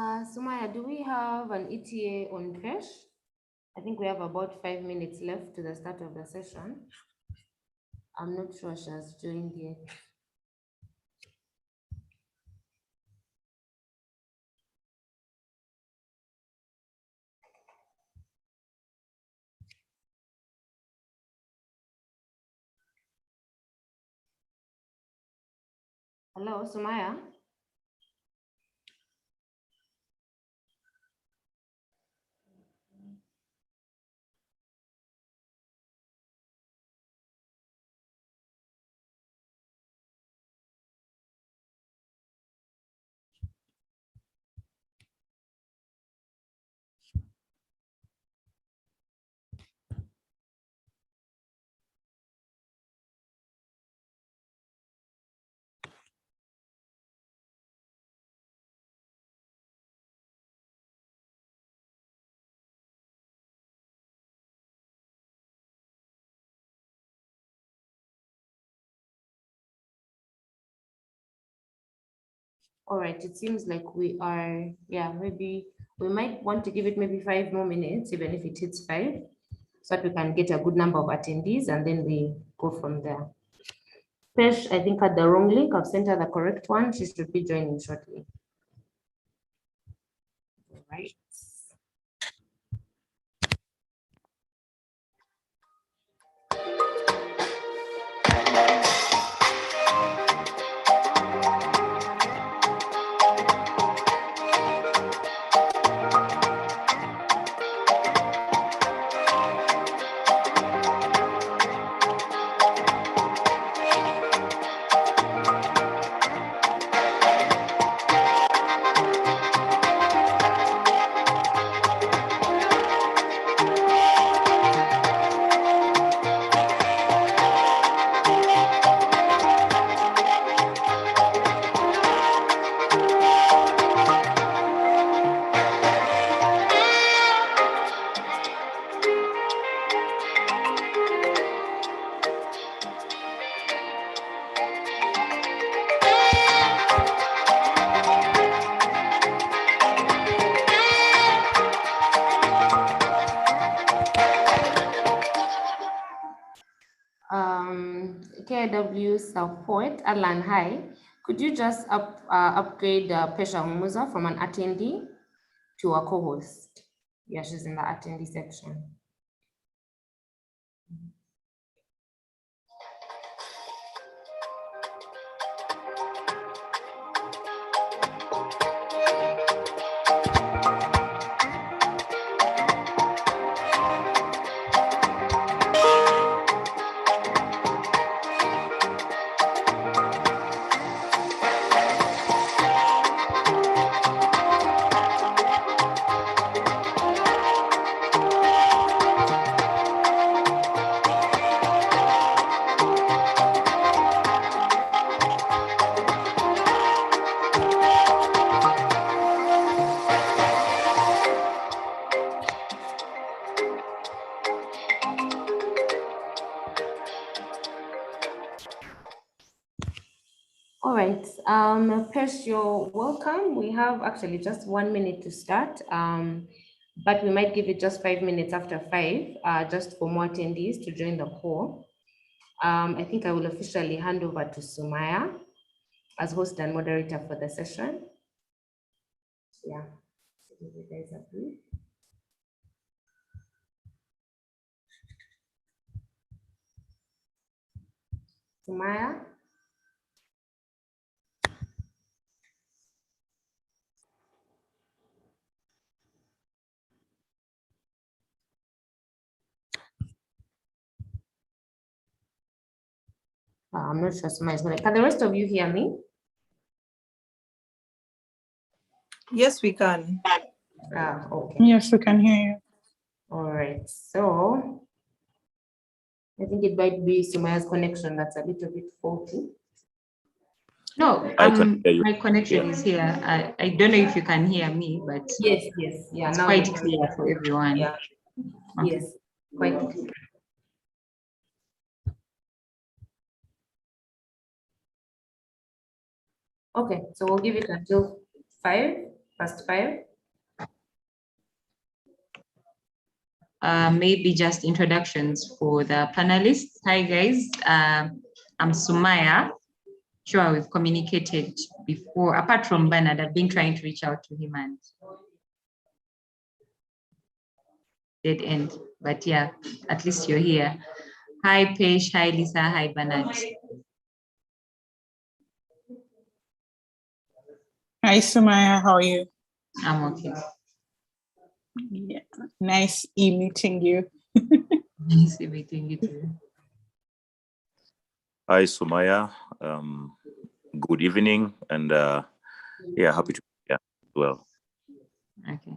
Sumaya, do we have an ETA on Pesh? I think we have about 5 minutes left to the start of the session. I'm not sure she has joined yet. Hello, Sumaya? All right, it seems like we are, maybe we might want to give it maybe 5 more minutes, even if it hits 5, so that we can get a good number of attendees and then we go from there. Pesh, I think, had the wrong link. I've sent her the correct one. She should be joining shortly. All right. KIW support, Alan, hi. Could you just upgrade Pesha Musa from an attendee to a co-host? Yeah, she's in the attendee section. All right, Pesh, you're welcome. We have actually just 1 minute to start, but we might give it just 5 minutes after 5, just for more attendees to join the call. I think I will officially hand over to Sumaya as host and moderator for the session. Yeah, give you guys a brief. Sumaya? I'm not sure Sumaya is going to. Can the rest of you hear me? Yes, we can. Okay. Yes, we can hear you. All right, so I think it might be Sumaya's connection that's a little bit faulty. No, my connection is here. I don't know if you can hear me, but yes, yeah, it's now quite clear for everyone. Yeah, Okay. yes, quite clear. Okay, so we'll give it until 5. First five? Maybe just introductions for the panelists. Hi guys, I'm Sumaya. Sure, we've communicated before. Apart from Bernard, I've been trying to reach out to him and dead end. But yeah, at least you're here. Hi Pesh, hi Lisa, hi Bernard. Hi Sumaya, how are you? I'm okay. Yeah, nice meeting you. Nice meeting you too. Hi Sumaya, good evening, and yeah, happy to be here as well. Okay.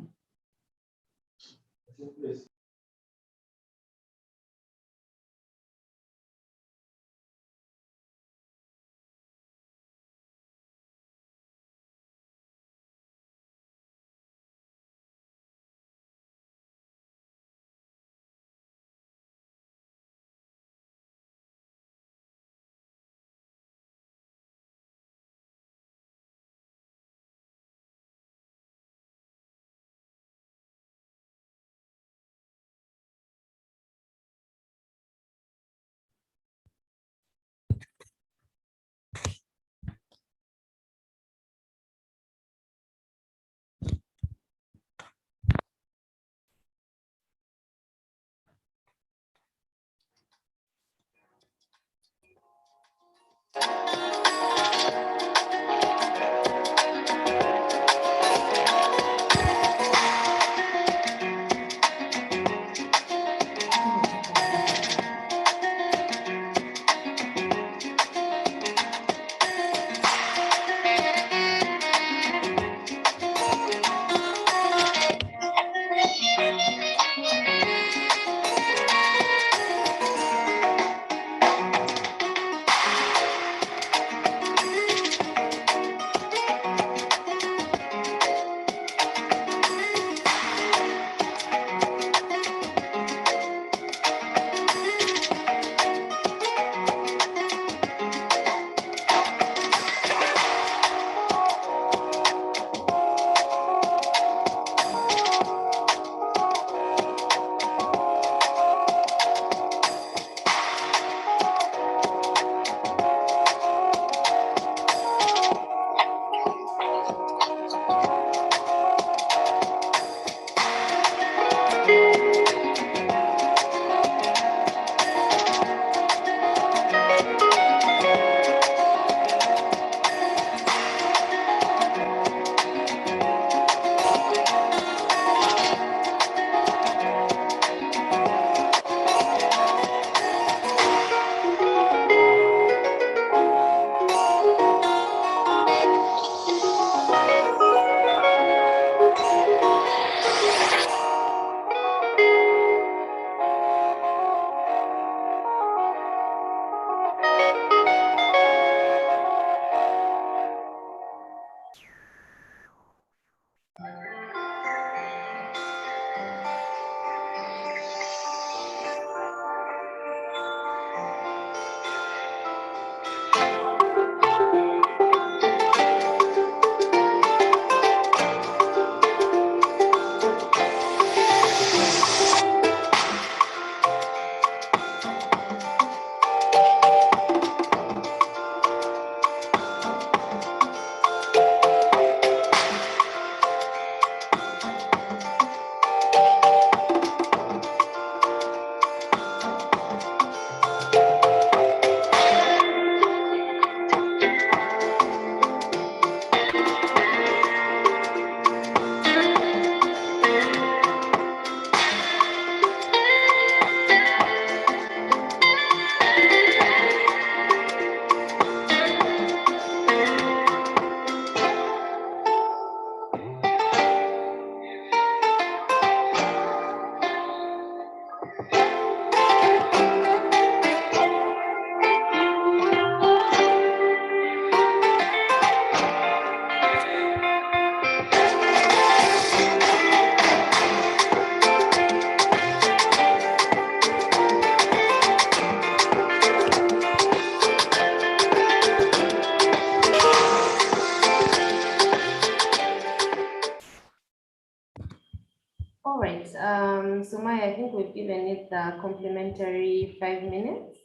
think we've given it the complimentary 5 minutes.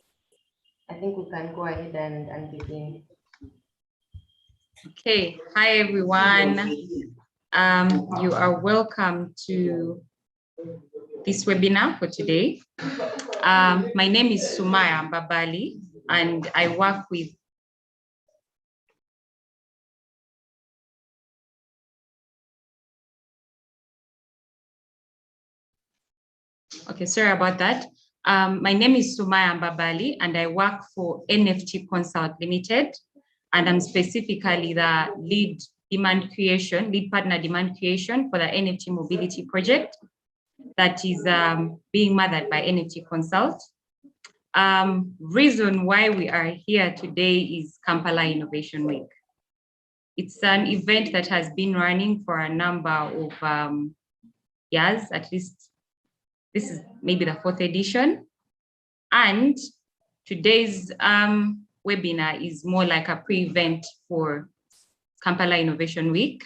I think we can go ahead and begin. Okay, hi everyone. You are welcome to this webinar for today. My name is Sumaya Mbabali, and I work with Okay, sorry about that. My name is Sumaya Mbabali, and I work for NFT Consult Limited, and I'm specifically the lead partner demand creation for the NFT mobility project that is being mothered by NFT Consult. Reason why we are here today is Kampala Innovation Week. It's an event that has been running for a number of years, at least. This is maybe the 4th edition. And today's webinar is more like a pre-event for Kampala Innovation Week.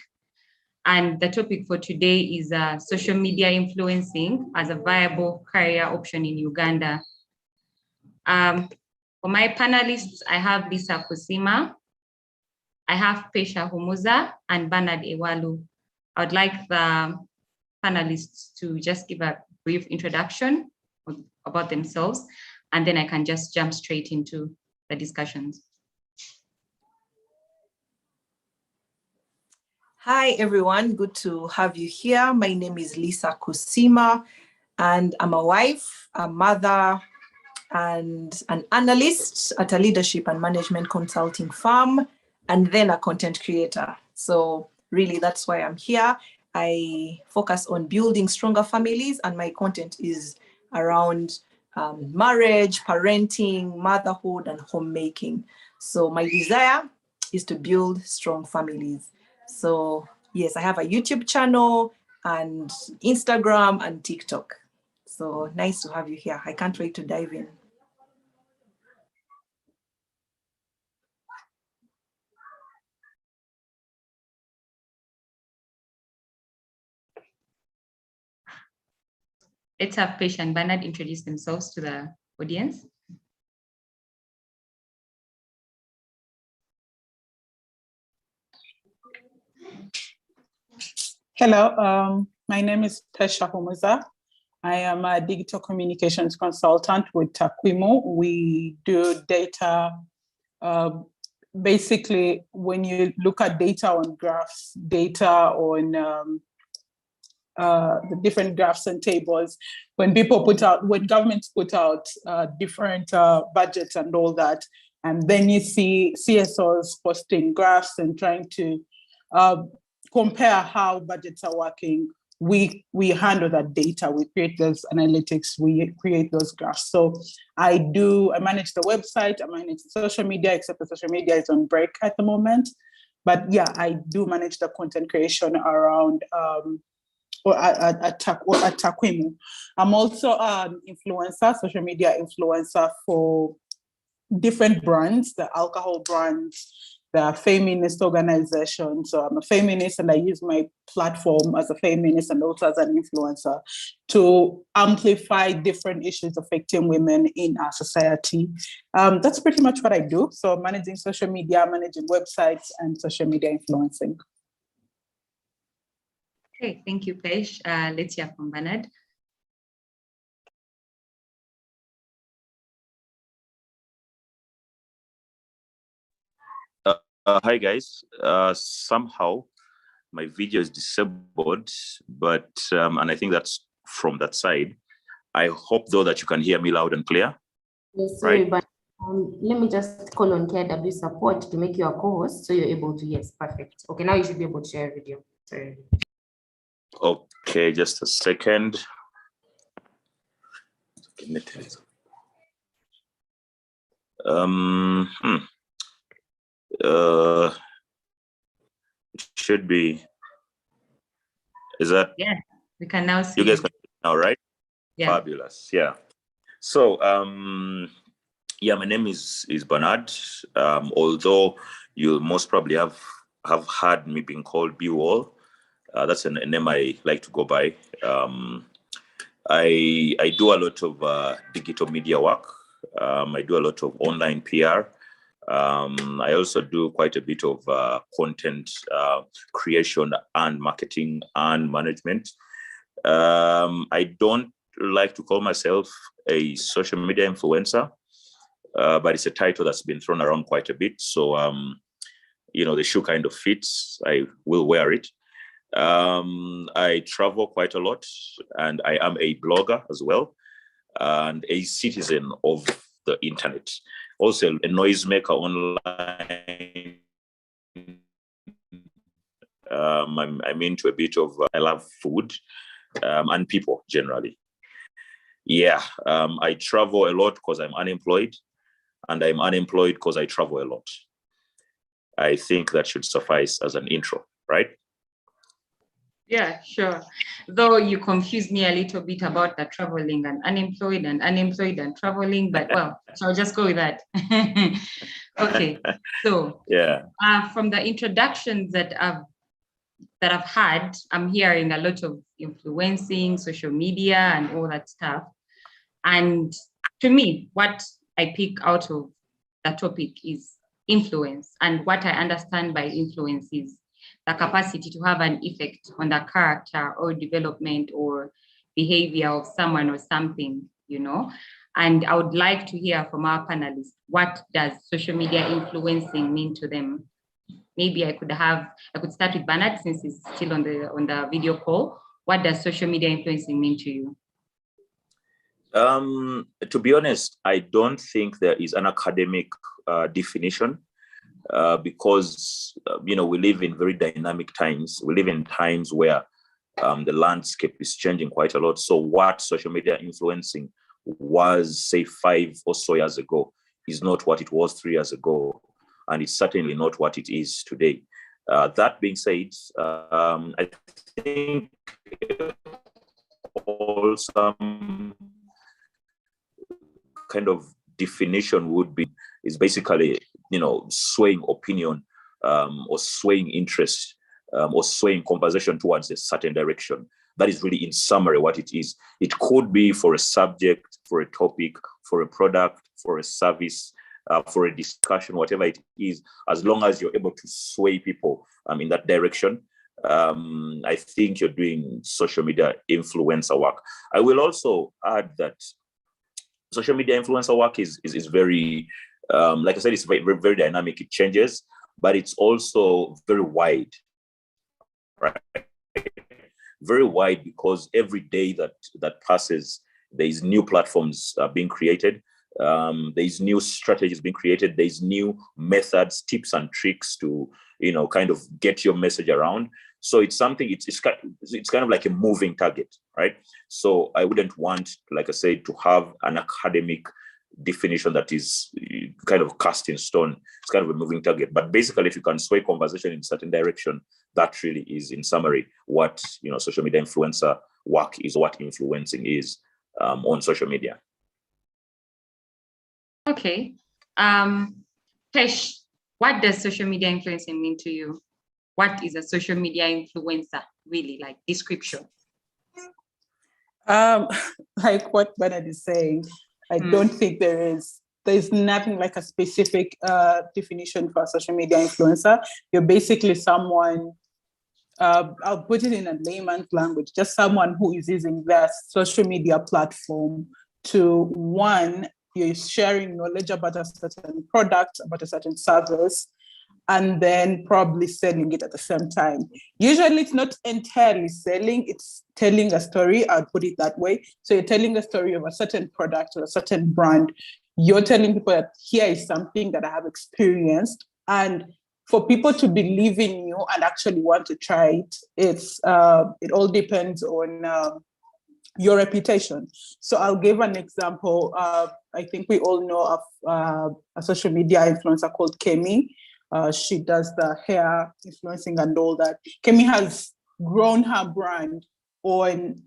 And the topic for today is social media influencing as a viable career option in Uganda. For my panelists, I have Lisa Kusima, I have Pesha Humuza, and Bernard Ewalu. I would like the panelists to just give a brief introduction about themselves, and then I can just jump straight into the discussions. Hi, everyone. Good to have you here. My name is Lisa Kusima, and I'm a wife, a mother, and an analyst at a leadership and management consulting firm, and then a content creator. So really, that's why I'm here. I focus on building stronger families, and my content is around marriage, parenting, motherhood, and homemaking. So my desire is to build strong families. So yes, I have a YouTube channel and Instagram and TikTok. So nice to have you here. I can't wait to dive in. Let's have Pesha and Bernard introduce themselves to the audience. Hello, my name is Pesha Humuza. I am a digital communications consultant with Takwimu. We do data. Basically, when you look at data on graphs, data on the different graphs and tables, when governments put out different budgets and all that, and then you see CSOs posting graphs and trying to compare how budgets are working, we handle that data, we create those analytics, we create those graphs. So I manage the website, I manage the social media, except the social media is on break at the moment. But yeah, I do manage the content creation around at Takwimu. I'm also an influencer, social media influencer for different brands, the alcohol brands, the feminist organizations. So I'm a feminist and I use my platform as a feminist and also as an influencer to amplify different issues affecting women in our society. That's pretty much what I do. So managing social media, managing websites, and social media influencing. Okay, thank you, Pesh. Let's hear from Bernard. Hi guys. Somehow my video is disabled, but and I think that's from that side. I hope though that you can hear me loud and clear. Yes, sorry, right? but let me just call on KIW support to make you a co-host so you're able to. Yes, perfect. Okay, now you should be able to share a video. Sorry. Okay, just a second. It should be. Is that? Yeah, we can now see you guys can see now, right? Yeah. Fabulous. Yeah. So yeah, my name is Bernard. Although you'll most probably have heard me being called B-Wall. That's a name I like to go by. I do a lot of digital media work. I do a lot of online PR. I also do quite a bit of content creation and marketing and management. I don't like to call myself a social media influencer, but it's a title that's been thrown around quite a bit. So, the shoe kind of fits. I will wear it. I travel quite a lot, and I am a blogger as well, and a citizen of the internet. Also a noisemaker online. I'm into a bit of, I love food and people generally. Yeah, I travel a lot because I'm unemployed, and I'm unemployed because I travel a lot. I think that should suffice as an intro, right? Yeah, sure. Though you confused me a little bit about the traveling and unemployed and traveling, but well, so I'll just go with that. Okay, so Yeah. From the introductions that I've had, I'm hearing a lot of influencing, social media, and all that stuff. And to me, what I pick out of the topic is influence. And what I understand by influence is the capacity to have an effect on the character or development or behavior of someone or something, And I would like to hear from our panelists, what does social media influencing mean to them? Maybe I could start with Bernard, since he's still on the video call. What does social media influencing mean to you? To be honest, I don't think there is an academic definition because, we live in very dynamic times. We live in times where the landscape is changing quite a lot. So what social media influencing was, say, 5 or so years ago is not what it was 3 years ago. And it's certainly not what it is today. That being said, I think some kind of definition is basically, swaying opinion or swaying interest or swaying conversation towards a certain direction. That is really, in summary, what it is. It could be for a subject, for a topic, for a product, for a service, for a discussion, whatever it is, as long as you're able to sway people in that direction. I think you're doing social media influencer work. I will also add that social media influencer work is very, like I said, it's very, very, very dynamic. It changes, but it's also very wide, right? Very wide, because every day that passes, there's new platforms being created. There's new strategies being created. There's new methods, tips and tricks to, kind of get your message around. So it's something, it's kind of like a moving target, right? So I wouldn't want, like I said, to have an academic definition that is kind of cast in stone. It's kind of a moving target. But basically, if you can sway conversation in a certain direction, that really is, in summary, what, social media influencer work is, what influencing is on social media. Okay. Pesh, what does social media influencing mean to you? What is a social media influencer, really, like description? Like what Bernard is saying, I don't think there's nothing like a specific definition for a social media influencer. You're basically someone, I'll put it in a layman's language, just someone who is using their social media platform to, one, you're sharing knowledge about a certain product, about a certain service, and then probably selling it at the same time. Usually it's not entirely selling, it's telling a story, I'd put it that way. So you're telling a story of a certain product or a certain brand. You're telling people that here is something that I have experienced. And for people to believe in you and actually want to try it, it all depends on your reputation. So I'll give an example. I think we all know of a social media influencer called Kemi. She does the hair influencing and all that. Kemi has grown her brand on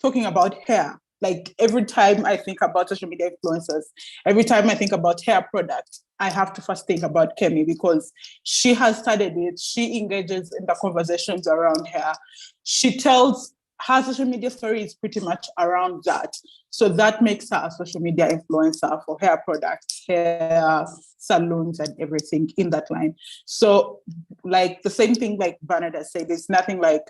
talking about hair. Like every time I think about social media influencers, every time I think about hair products, I have to first think about Kemi because she has started it. She engages in the conversations around hair. She tells her social media story is pretty much around that. So that makes her a social media influencer for hair products, hair salons, and everything in that line. So like the same thing like Bernadette said, it's nothing like,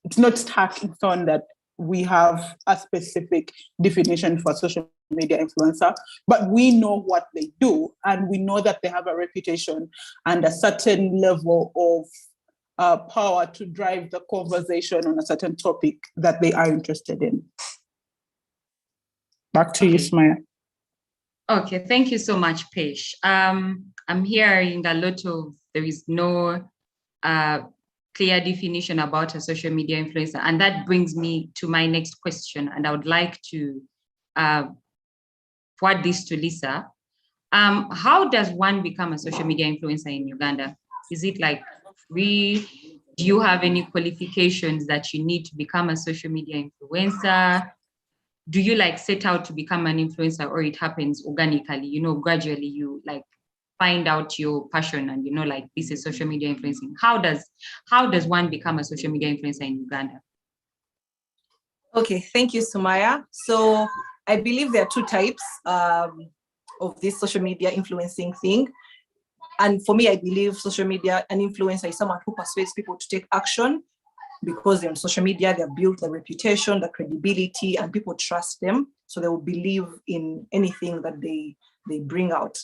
it's not stuck in stone that we have a specific definition for social media influencer, but we know what they do, and we know that they have a reputation and a certain level of power to drive the conversation on a certain topic that they are interested in. Back to you, Smaya. Okay, thank you so much, Pesh. I'm hearing a lot of, there is no clear definition about a social media influencer. And that brings me to my next question. And I would like to forward this to Lisa. How does one become a social media influencer in Uganda? Is it like do you have any qualifications that you need to become a social media influencer? Do you like set out to become an influencer, or it happens organically, you know, gradually you like find out your passion and, you know, like this is social media influencing? How does one become a social media influencer in Uganda? Okay, thank you, Sumaya. So I believe there are two types of this social media influencing thing. And for me, I believe social media, an influencer is someone who persuades people to take action because they're on social media, they've built the reputation, the credibility, and people trust them. So they will believe in anything that they bring out.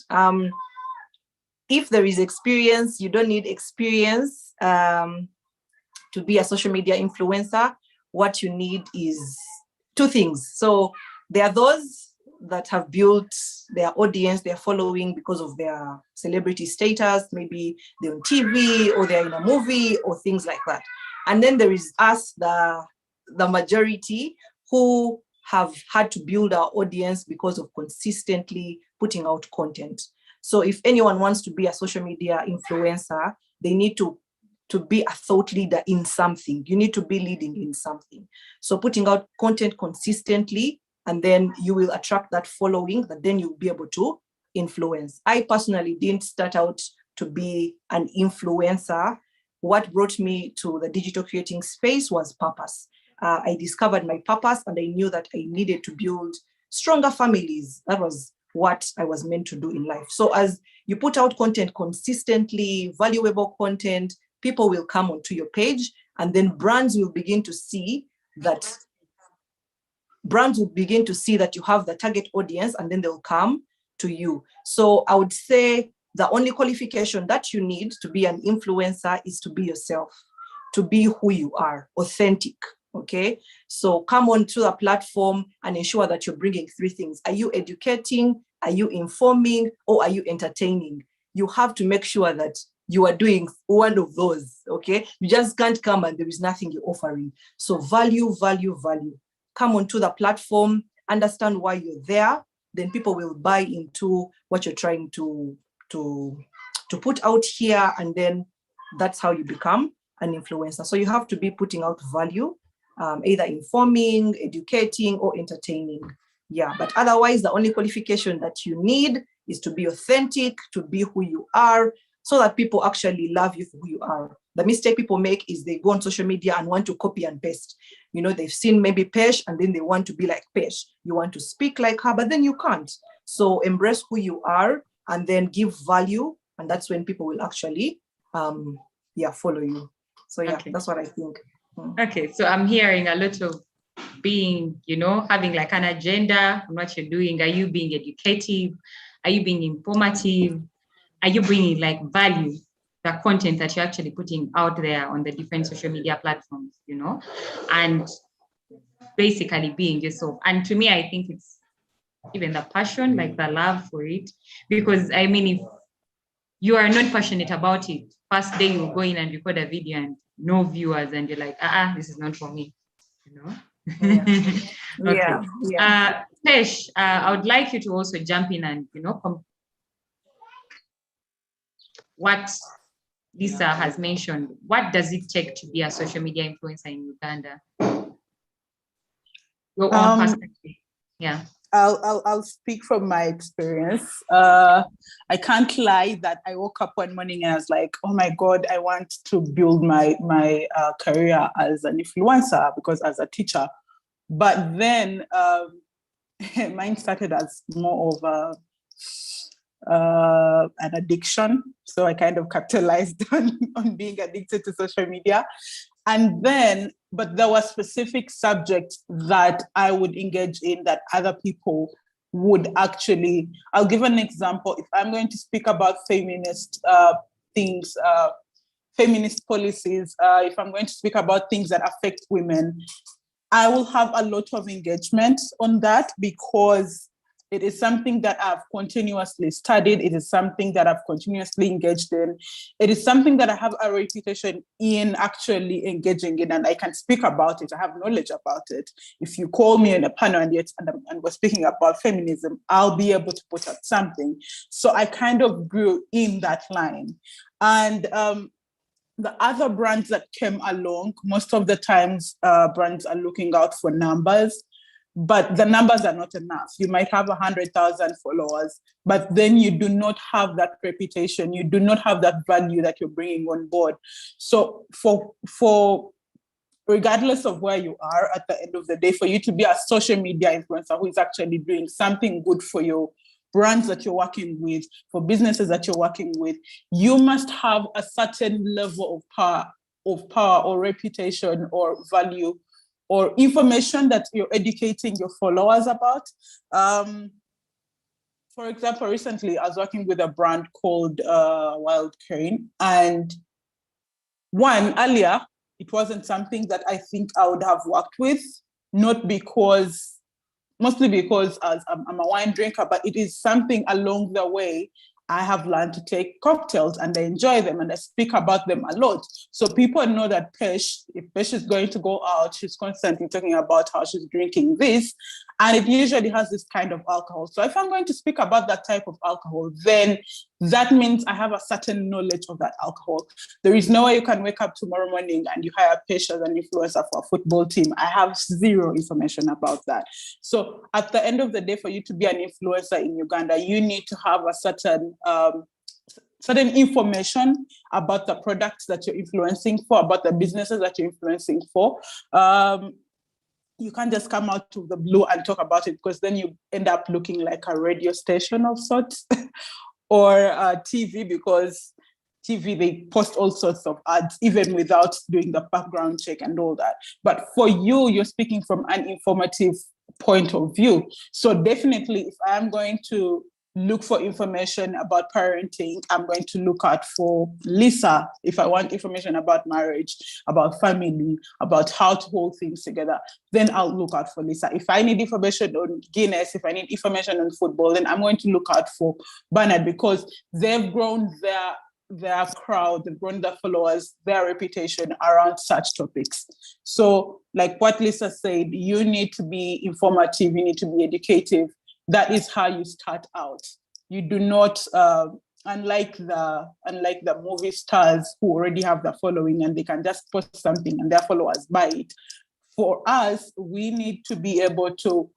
If there is experience, you don't need experience to be a social media influencer. What you need is two things. So there are those that have built their audience, their following because of their celebrity status. Maybe they're on TV or they're in a movie or things like that. And then there is us, the majority, who have had to build our audience because of consistently putting out content. So if anyone wants to be a social media influencer, they need to be a thought leader in something. You need to be leading in something. So putting out content consistently, and then you will attract that following that then you'll be able to influence. I personally didn't start out to be an influencer. What brought me to the digital creating space was purpose. I discovered my purpose, and I knew that I needed to build stronger families. That was what I was meant to do in life. So as you put out content consistently, valuable content, people will come onto your page, and then brands will begin to see that you have the target audience, and then they'll come to you. So I would say the only qualification that you need to be an influencer is to be yourself, to be who you are, authentic, okay? So come onto the platform and ensure that you're bringing three things. Are you educating? Are you informing? Or are you entertaining? You have to make sure that you are doing one of those, okay? You just can't come and there is nothing you're offering. So value, value, value. Come onto the platform, understand why you're there, then people will buy into what you're trying to put out here, and then that's how you become an influencer. So you have to be putting out value, either informing, educating, or entertaining. Yeah, but otherwise, the only qualification that you need is to be authentic, to be who you are, so that people actually love you for who you are. The mistake people make is they go on social media and want to copy and paste. You know, they've seen maybe Pesh and then they want to be like Pesh. You want to speak like her, but then you can't. So embrace who you are and then give value. And that's when people will actually, follow you. So yeah, Okay. That's what I think. Okay, so I'm hearing a lot of being, you know, having like an agenda on what you're doing. Are you being educative? Are you being informative? Are you bringing like value, the content that you're actually putting out there on the different social media platforms, you know, and basically being yourself. And to me, I think it's even the passion, like the love for it, because I mean, if you are not passionate about it, first day you go in and record a video and no viewers, and you're like, this is not for me, you know. Yeah. Okay. Pesh, I would like you to also jump in and, you know, what Lisa has mentioned. What does it take to be a social media influencer in Uganda? Your own perspective. Yeah. I'll speak from my experience. I can't lie that I woke up one morning and I was like, oh my God, I want to build my career as an influencer, because as a teacher. But then mine started as more of an addiction. So I kind of capitalized on being addicted to social media. And then, but there were specific subjects that I would engage in that other people would actually. I'll give an example. If I'm going to speak about feminist things, feminist policies, if I'm going to speak about things that affect women, I will have a lot of engagement on that, because it is something that I've continuously studied. It is something that I've continuously engaged in. It is something that I have a reputation in actually engaging in, and I can speak about it. I have knowledge about it. If you call me in a panel and we're speaking about feminism, I'll be able to put up something. So I kind of grew in that line. And the other brands that came along, most of the times brands are looking out for numbers, but the numbers are not enough. You might have 100,000 followers, but then you do not have that reputation. You do not have that value that you're bringing on board. So for regardless of where you are at the end of the day, for you to be a social media influencer who is actually doing something good for your brands that you're working with, for businesses that you're working with, you must have a certain level of power or reputation or value or information that you're educating your followers about. For example, recently I was working with a brand called Wild Crane, and earlier, it wasn't something that I think I would have worked with, mostly because as I'm a wine drinker, but it is something along the way I have learned to take cocktails and I enjoy them and I speak about them a lot. So people know that if Pesh is going to go out, she's constantly talking about how she's drinking this, and it usually has this kind of alcohol. So if I'm going to speak about that type of alcohol, then that means I have a certain knowledge of that alcohol. There is no way you can wake up tomorrow morning and you hire Pesh as an influencer for a football team. I have zero information about that. So at the end of the day, for you to be an influencer in Uganda, you need to have a certain information about the products that you're influencing for, about the businesses that you're influencing for. You can't just come out of the blue and talk about it, because then you end up looking like a radio station of sorts or TV, because TV, they post all sorts of ads, even without doing the background check and all that. But for you, you're speaking from an informative point of view. So definitely, if I'm going to look for information about parenting, I'm going to look out for Lisa. If I want information about marriage, about family, about how to hold things together, then I'll look out for Lisa. If I need information on Guinness, if I need information on football, then I'm going to look out for Bernard, because they've grown their crowd, they've grown their followers, their reputation around such topics. So like what Lisa said, you need to be informative, you need to be educative. That is how you start out. You do not, unlike the movie stars who already have the following and they can just post something and their followers buy it. For us, we need to be able to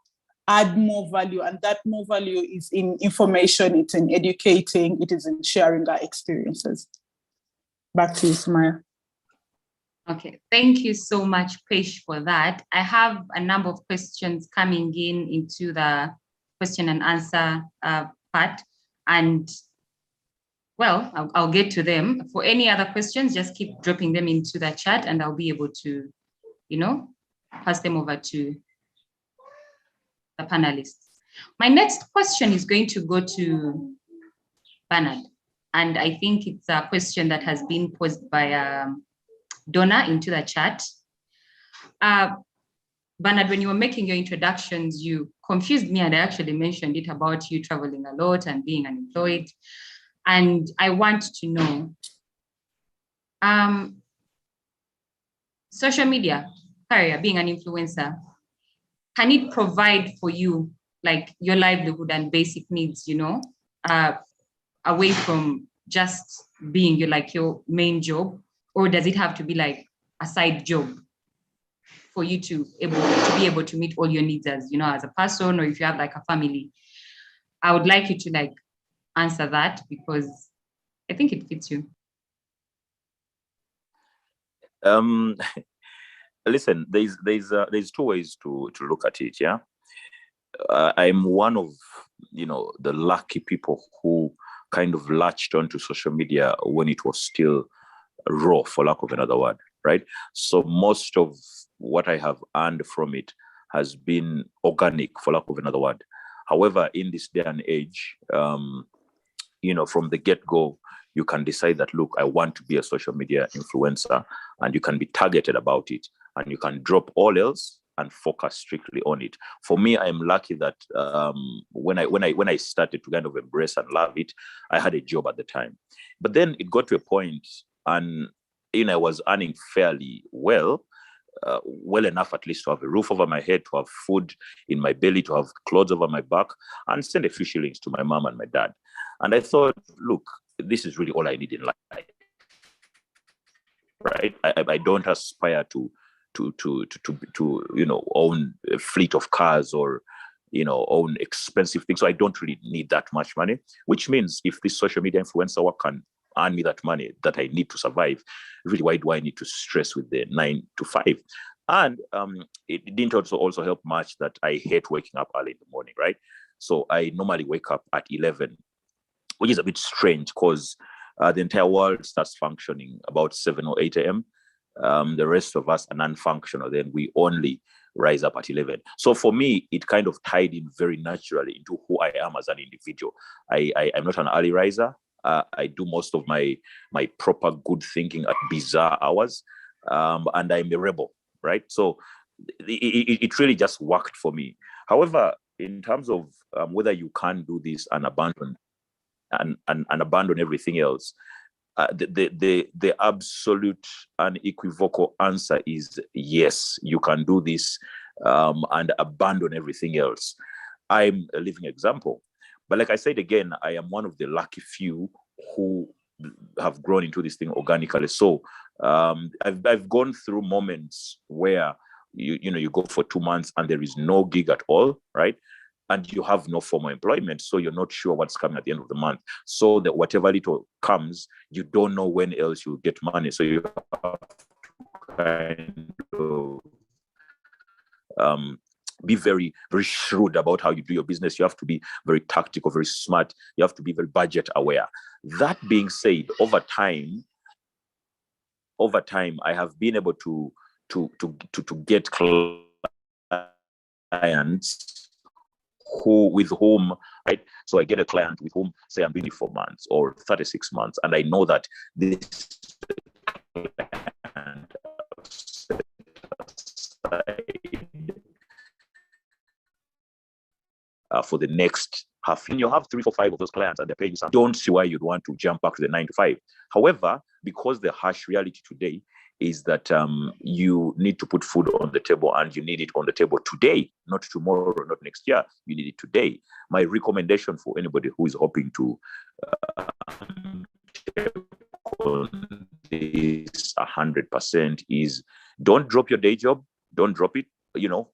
add more value, and that more value is in information, it's in educating, it is in sharing our experiences. Back to you, Sumaya. Okay, thank you so much, Pesh, for that. I have a number of questions coming into the question and answer part, and well, I'll get to them. For any other questions, just keep dropping them into the chat and I'll be able to, pass them over to the panelists. My next question is going to go to Bernard, and I think it's a question that has been posed by Donna into the chat. Bernard, when you were making your introductions, you confused me, and I actually mentioned it about you traveling a lot and being unemployed. And I want to know, social media career, being an influencer, can it provide for you like your livelihood and basic needs, away from just being your main job, or does it have to be like a side job for you to be able to meet all your needs as, as a person, or if you have like a family? I would like you to like answer that, because I think it fits you. Listen, there's two ways to look at it. Yeah, I'm one of the lucky people who kind of latched onto social media when it was still raw, for lack of another word, right? So most of what I have earned from it has been organic, for lack of another word. However, in this day and age, from the get-go, you can decide that, look, I want to be a social media influencer, and you can be targeted about it, and you can drop all else and focus strictly on it. For me, I am lucky that when I started to kind of embrace and love it, I had a job at the time. But then it got to a point, and I was earning fairly well, well enough at least to have a roof over my head, to have food in my belly, to have clothes over my back, and send a few shillings to my mom and my dad. And I thought, look, this is really all I need in life, right? I don't aspire to own a fleet of cars or own expensive things. So I don't really need that much money, which means if this social media influencer work can earn me that money that I need to survive, really, why do I need to stress with the 9 to 5? And it didn't also help much that I hate waking up early in the morning, right? So I normally wake up at 11, which is a bit strange because the entire world starts functioning about 7 or 8 a.m. The rest of us are non-functional. Then we only rise up at 11. So for me, it kind of tied in very naturally into who I am as an individual. I'm not an early riser. I do most of my proper good thinking at bizarre hours, and I'm a rebel, right? So it really just worked for me. However, in terms of whether you can do this and abandon everything else, the absolute unequivocal answer is yes, you can do this and abandon everything else. I'm a living example. But like I said again, I am one of the lucky few who have grown into this thing organically. So I've gone through moments where you go for 2 months and there is no gig at all, right? And you have no formal employment, so you're not sure what's coming at the end of the month. So that whatever little comes, you don't know when else you'll get money. So you have to kind of be very, very shrewd about how you do your business. You have to be very tactical, very smart. You have to be very budget aware. That being said, over time, I have been able to get clients with whom, right? So I get a client with whom, say, I'm doing it 4 months or 36 months, and I know that this client for the next half. And you have 3, 4, 5 of those clients and they're paying you something. Don't see why you'd want to jump back to the 9 to 5. However, because the harsh reality today is that you need to put food on the table, and you need it on the table today, not tomorrow, not next year. You need it today. My recommendation for anybody who is hoping to this 100% is don't drop your day job. Don't drop it.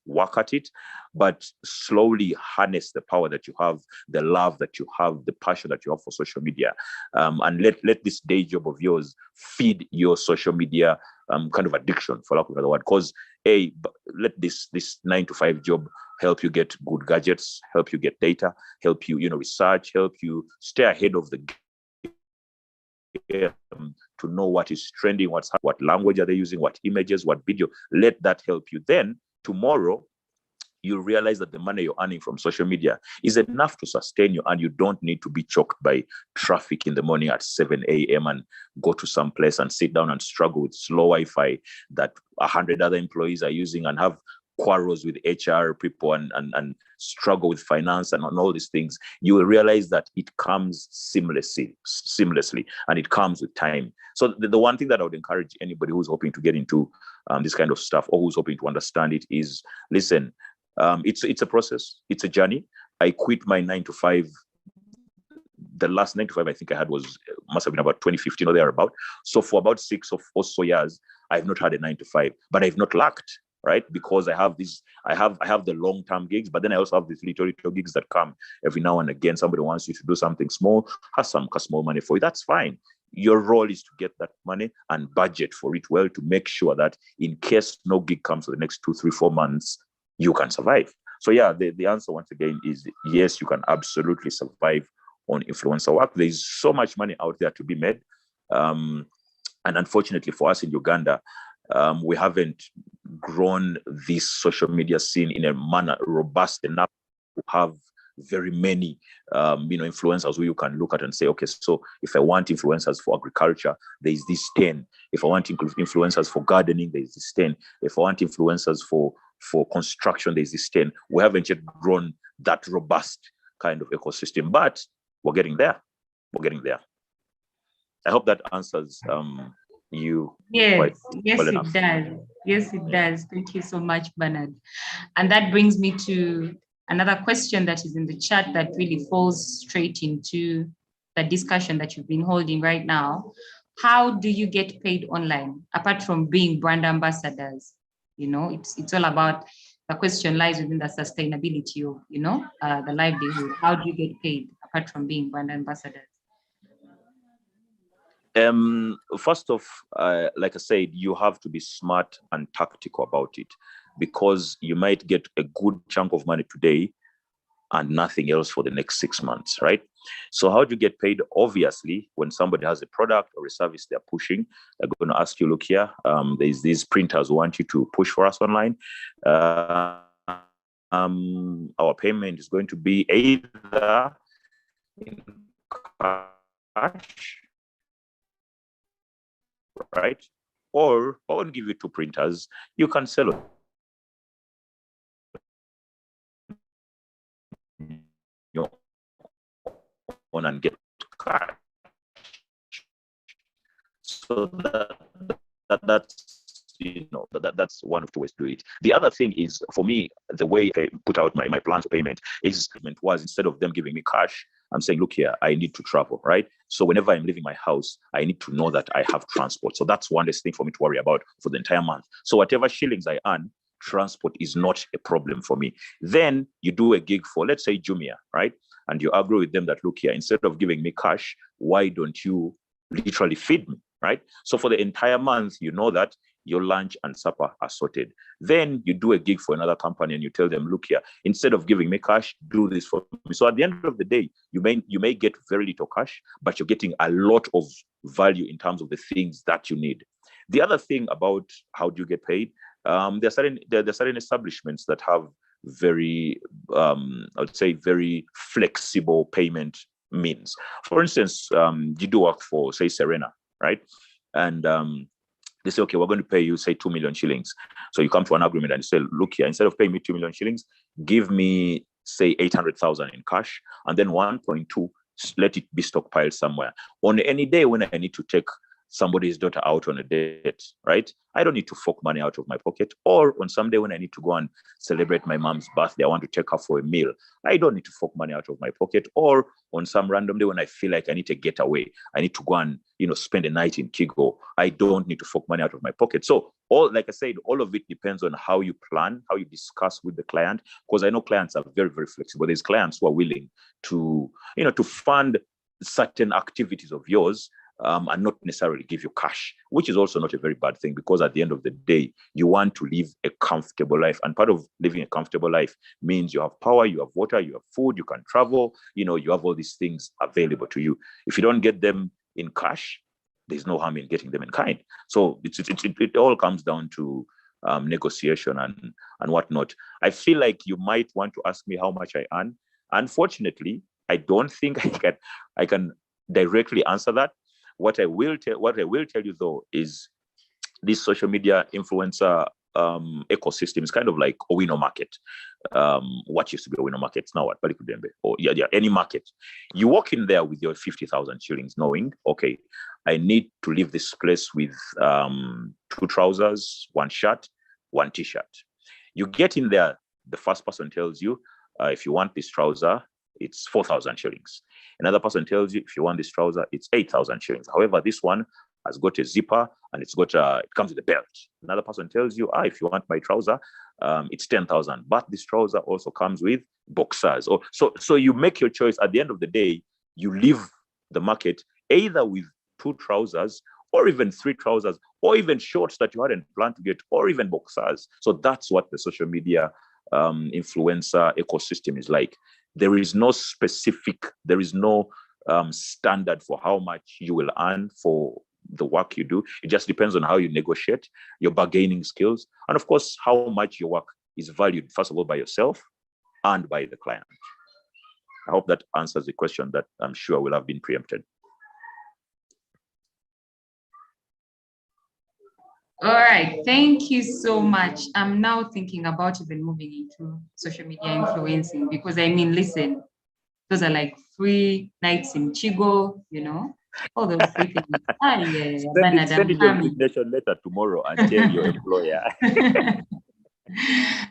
Work at it, but slowly harness the power that you have, the love that you have, the passion that you have for social media, and let this day job of yours feed your social media kind of addiction, for lack of another word. Because let this 9 to 5 job help you get good gadgets, help you get data, help you research, help you stay ahead of the game, to know what is trending, what language are they using, what images, what video. Let that help you. Then tomorrow, you realize that the money you're earning from social media is enough to sustain you, and you don't need to be choked by traffic in the morning at 7 a.m. and go to some place and sit down and struggle with slow Wi-Fi that 100 other employees are using, and have quarrels with HR people and struggle with finance and all these things. You will realize that it comes seamlessly, and it comes with time. So the one thing that I would encourage anybody who's hoping to get into this kind of stuff, or who's hoping to understand it, is listen. It's a process. It's a journey. I quit my 9 to 5. The last 9 to 5 I think I had must have been about 2015 or thereabout. So for about 6 or so years, I've not had a 9 to 5, but I've not lacked. right? Because I have the long-term gigs, but then I also have these little gigs that come every now and again. Somebody wants you to do something small, has some small money for you. That's fine. Your role is to get that money and budget for it well to make sure that in case no gig comes for the next 2, 3, 4 months, you can survive. So yeah, the answer once again is yes, you can absolutely survive on influencer work. There's so much money out there to be made. And unfortunately for us in Uganda, we haven't grown this social media scene in a manner robust enough to have very many influencers who you can look at and say, okay, so if I want influencers for agriculture, there's this 10. If I want influencers for gardening, there's this 10. If I want influencers for construction, there's this 10. We haven't yet grown that robust kind of ecosystem, but we're getting there. I hope that answers you. Yes, well enough. it does. Yes, it does. Thank you so much, Bernard. And that brings me to another question that is in the chat that really falls straight into the discussion that you've been holding right now. How do you get paid online, apart from being brand ambassadors? It's all about, the question lies within the sustainability of, the livelihood. How do you get paid apart from being brand ambassadors? First off, like I said, you have to be smart and tactical about it, because you might get a good chunk of money today and nothing else for the next 6 months, right? So how do you get paid? Obviously, when somebody has a product or a service they're pushing, they're going to ask you, look here, there's these printers who want you to push for us online. Our payment is going to be either in cash, right? Or I won't give you 2 printers. You can sell it on and get cash. So that's one of 2 ways to do it. The other thing is, for me, the way I put out my plans for payment was, instead of them giving me cash, I'm saying, look here, I need to travel, right? So whenever I'm leaving my house, I need to know that I have transport. So that's one less thing for me to worry about for the entire month. So whatever shillings I earn, transport is not a problem for me. Then you do a gig for, let's say, Jumia, right? And you agree with them that, look here, instead of giving me cash, why don't you literally feed me, right? So for the entire month, you know that your lunch and supper are sorted. Then you do a gig for another company and you tell them, look here, instead of giving me cash, do this for me. So at the end of the day, you may get very little cash, but you're getting a lot of value in terms of the things that you need. The other thing about how do you get paid, there are certain establishments that have very, I would say, very flexible payment means. For instance, you do work for, say, Serena, right? And they say, okay, we're going to pay you, say, 2 million shillings. So you come to an agreement and you say, look here, instead of paying me 2 million shillings, give me, say, 800,000 in cash, and then 1.2, let it be stockpiled somewhere. On any day when I need to take somebody's daughter out on a date, right? I don't need to fork money out of my pocket. Or on some day when I need to go and celebrate my mom's birthday, I want to take her for a meal, I don't need to fork money out of my pocket. Or on some random day when I feel like I need to get away, I need to go and spend a night in Kigo, I don't need to fork money out of my pocket. So like I said, all of it depends on how you plan, how you discuss with the client, because I know clients are very, very flexible. There's clients who are willing to fund certain activities of yours, and not necessarily give you cash, which is also not a very bad thing, because at the end of the day, you want to live a comfortable life. And part of living a comfortable life means you have power, you have water, you have food, you can travel, you have all these things available to you. If you don't get them in cash, there's no harm in getting them in kind. So it all comes down to negotiation and whatnot. I feel like you might want to ask me how much I earn. Unfortunately, I don't think I can directly answer that. What I will tell you though is this social media influencer ecosystem is kind of like a winner market. What used to be a winner market, now what? Or any market. You walk in there with your 50,000 shillings, knowing, okay, I need to leave this place with 2 trousers, 1 shirt, 1 t-shirt. You get in there, the first person tells you, if you want this trouser, it's 4,000 shillings. Another person tells you, if you want this trouser, it's 8,000 shillings. However, this one has got a zipper and it comes with a belt. Another person tells you, if you want my trouser, it's 10,000, but this trouser also comes with boxers. So you make your choice. At the end of the day, you leave the market either with 2 trousers, or even 3 trousers, or even shorts that you hadn't planned to get, or even boxers. So that's what the social media influencer ecosystem is like. There is no standard for how much you will earn for the work you do. It just depends on how you negotiate, your bargaining skills, and of course, how much your work is valued, first of all, by yourself and by the client. I hope that answers the question that I'm sure will have been preempted. All right, thank you so much. I'm now thinking about even moving into social media influencing, because I mean, listen, those are like free nights in Chigo, all those free things. Send in your resignation letter tomorrow and tell your employer.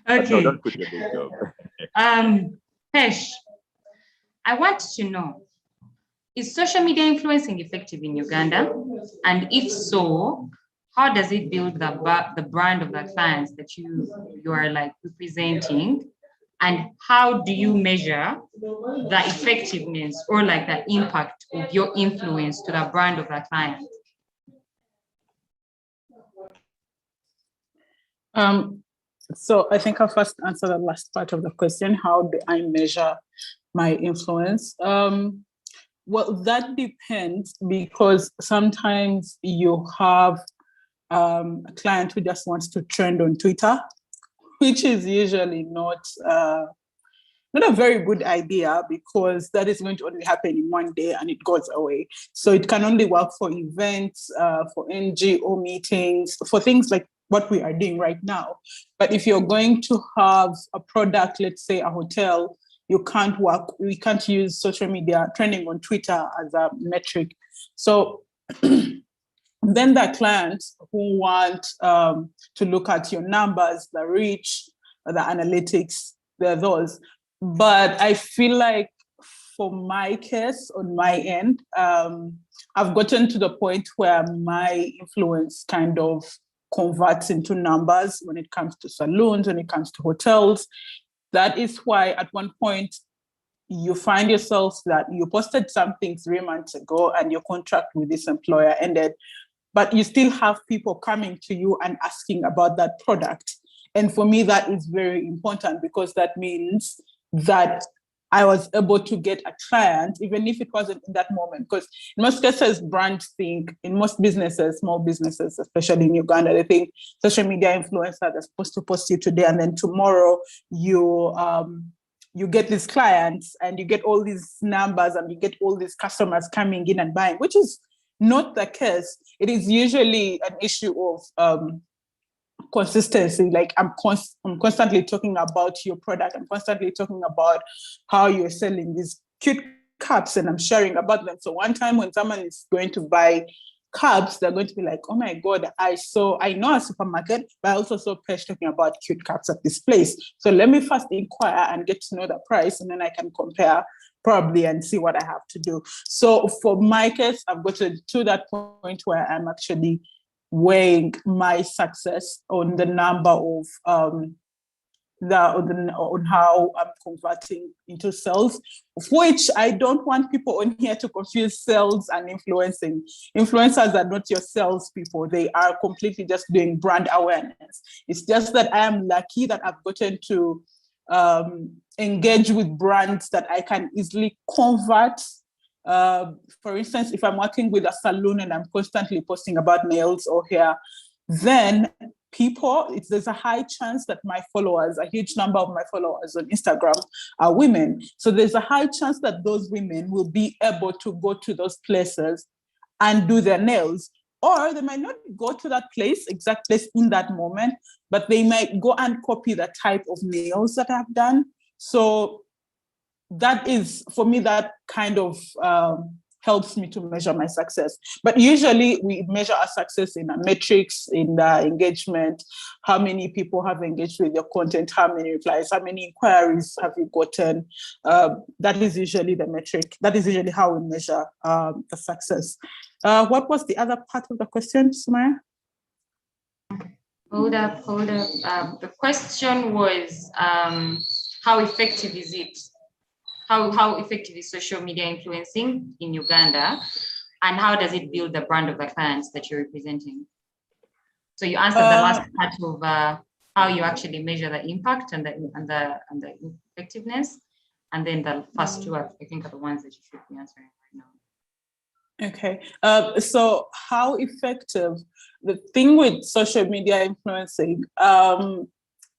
Okay. No, don't quit your day job. Pesh, I want to know, is social media influencing effective in Uganda? And if so, how does it build the brand of the clients that you are like representing? And how do you measure the effectiveness or like the impact of your influence to the brand of the client? So I think I'll first answer the last part of the question. How do I measure my influence? Well, that depends, because sometimes you have a client who just wants to trend on Twitter, which is usually not a very good idea, because that is going to only happen in one day and it goes away. So it can only work for events, for NGO meetings, for things like what we are doing right now. But if you're going to have a product, let's say a hotel, we can't use social media trending on Twitter as a metric. So then the clients who want to look at your numbers, the reach, the analytics, they're those. But I feel like for my case, on my end, I've gotten to the point where my influence kind of converts into numbers when it comes to saloons, when it comes to hotels. That is why at one point you find yourself that you posted something 3 months ago and your contract with this employer ended, but you still have people coming to you and asking about that product. And for me, that is very important, because that means that I was able to get a client, even if it wasn't in that moment. Because in most cases, brands think, in most businesses, small businesses, especially in Uganda, they think social media influencers are supposed to post you today, and then tomorrow you get these clients and you get all these numbers and you get all these customers coming in and buying, which is not the case. It is usually an issue of consistency. Like I'm constantly talking about your product. I'm constantly talking about how you're selling these cute cups, and I'm sharing about them. So one time when someone is going to buy cups, they're going to be like, oh my God, I know a supermarket, but I also saw Pesh talking about cute cups at this place. So let me first inquire and get to know the price, and then I can compare probably and see what I have to do. So for my case, I've gotten to that point where I'm actually weighing my success on the number of on how I'm converting into sales, which I don't want people on here to confuse sales and influencing. Influencers are not your sales people. They are completely just doing brand awareness. It's just that I am lucky that I've gotten to engage with brands that I can easily convert. For instance, if I'm working with a salon and I'm constantly posting about nails or hair, then there's a high chance that my followers, a huge number of my followers on Instagram are women. So there's a high chance that those women will be able to go to those places and do their nails. Or they might not go to that exact place in that moment, but they might go and copy the type of nails that I've done. So that is, for me, that kind of helps me to measure my success. But usually we measure our success in a metrics, in the engagement, how many people have engaged with your content, how many replies, how many inquiries have you gotten. That is usually the metric. That is usually how we measure the success. What was the other part of the question, Sumaya? Hold up. The question was, how effective is it? How effective is social media influencing in Uganda? And how does it build the brand of the clients that you're representing? So you answered the last part of how you actually measure the impact and the effectiveness. And then the first two, I think, are the ones that you should be answering right now. Okay. So how effective? The thing with social media influencing,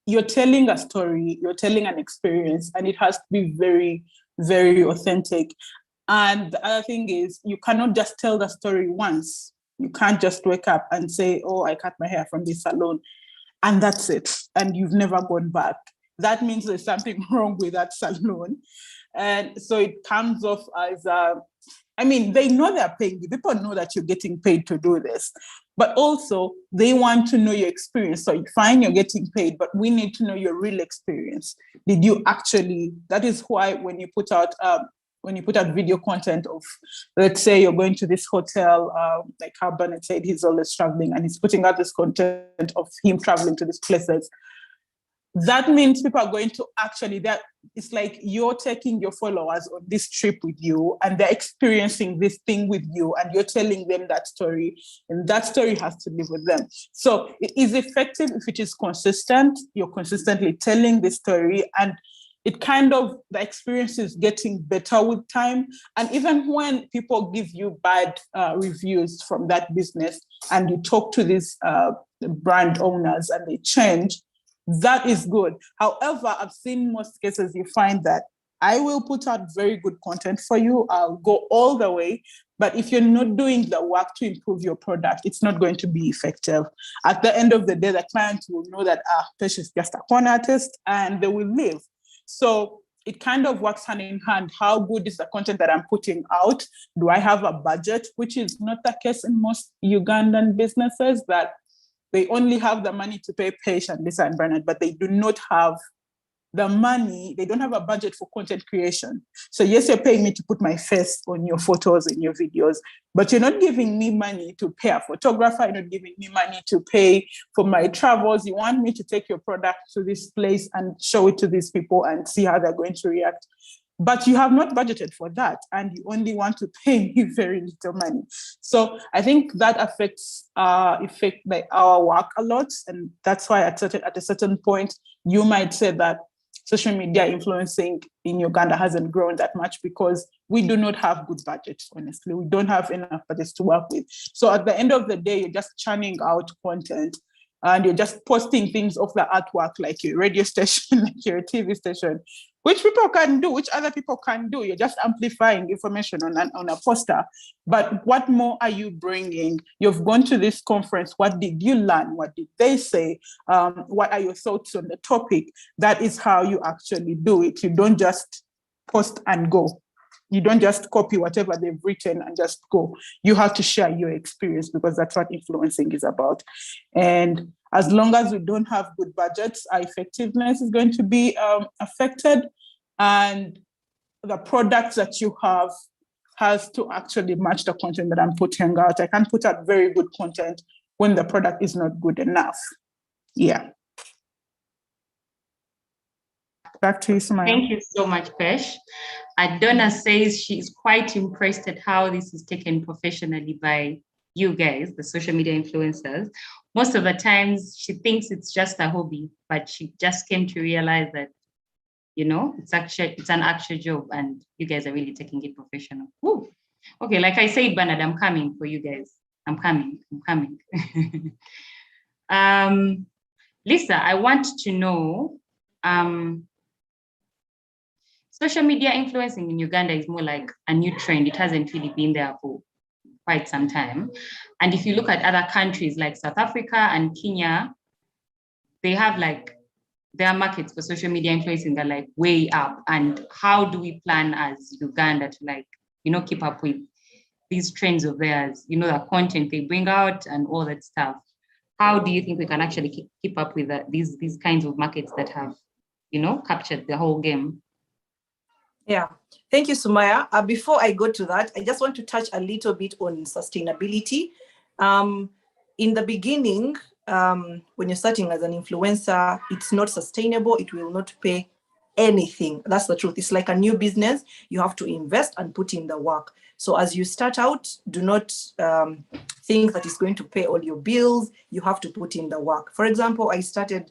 you're telling a story, you're telling an experience, and it has to be very, very authentic. And the other thing is, you cannot just tell the story once. You can't just wake up and say, oh, I cut my hair from this salon, and that's it. And you've never gone back. That means there's something wrong with that salon. And so it comes off as, they know they're paying you. People know that you're getting paid to do this. But also, they want to know your experience. So fine, you're getting paid, but we need to know your real experience. Did you actually, that is why when you put out video content of, let's say you're going to this hotel, like how Bernard said, he's always traveling, and he's putting out this content of him traveling to these places. That means people are going to actually, that it's like you're taking your followers on this trip with you, and they're experiencing this thing with you, and you're telling them that story, and that story has to live with them. So it is effective if it is consistent. You're consistently telling the story, and it kind of, the experience is getting better with time. And even when people give you bad reviews from that business, and you talk to these brand owners and they change, that is good. However, I've seen most cases you find that I will put out very good content for you. I'll go all the way. But if you're not doing the work to improve your product, it's not going to be effective. At the end of the day, the client will know that Pesh is just a con artist, and they will leave. So it kind of works hand in hand. How good is the content that I'm putting out? Do I have a budget? Which is not the case in most Ugandan businesses, that they only have the money to pay Pesh and Lisa and Bernard, but they do not have the money, they don't have a budget for content creation. So yes, you're paying me to put my face on your photos and your videos, but you're not giving me money to pay a photographer, you're not giving me money to pay for my travels. You want me to take your product to this place and show it to these people and see how they're going to react. But you have not budgeted for that, and you only want to pay me very little money. So I think that affects our work a lot, and that's why at a certain point you might say that social media influencing in Uganda hasn't grown that much, because we do not have good budgets. Honestly, we don't have enough budgets to work with. So at the end of the day, you're just churning out content, and you're just posting things off the artwork, like your radio station, like your TV station, which people can do, which other people can do. You're just amplifying information on a poster. But what more are you bringing? You've gone to this conference. What did you learn? What did they say? What are your thoughts on the topic? That is how you actually do it. You don't just post and go. You don't just copy whatever they've written and just go. You have to share your experience, because that's what influencing is about. And as long as we don't have good budgets, our effectiveness is going to be affected, and the products that you have has to actually match the content that I'm putting out. I can't put out very good content when the product is not good enough. Yeah. Back to you, Sumaya. Thank you so much, Pesh. Adonna says she's quite impressed at how this is taken professionally by you guys, the social media influencers. Most of the times she thinks it's just a hobby, but she just came to realize that, it's an actual job, and you guys are really taking it professional. Woo. Okay, like I said, Bernard, I'm coming for you guys. I'm coming. Lisa, I want to know, social media influencing in Uganda is more like a new trend. It hasn't really been there for quite some time. And if you look at other countries like South Africa and Kenya, they have their markets for social media influencing are way up. And how do we plan as Uganda to keep up with these trends of theirs, the content they bring out and all that stuff? How do you think we can actually keep up with these kinds of markets that have, captured the whole game? Yeah, thank you, Sumaya. Before I go to that, I just want to touch a little bit on sustainability. In the beginning, when you're starting as an influencer, it's not sustainable. It will not pay anything. That's the truth. It's like a new business. You have to invest and put in the work. So as you start out, do not think that it's going to pay all your bills. You have to put in the work. For example, I started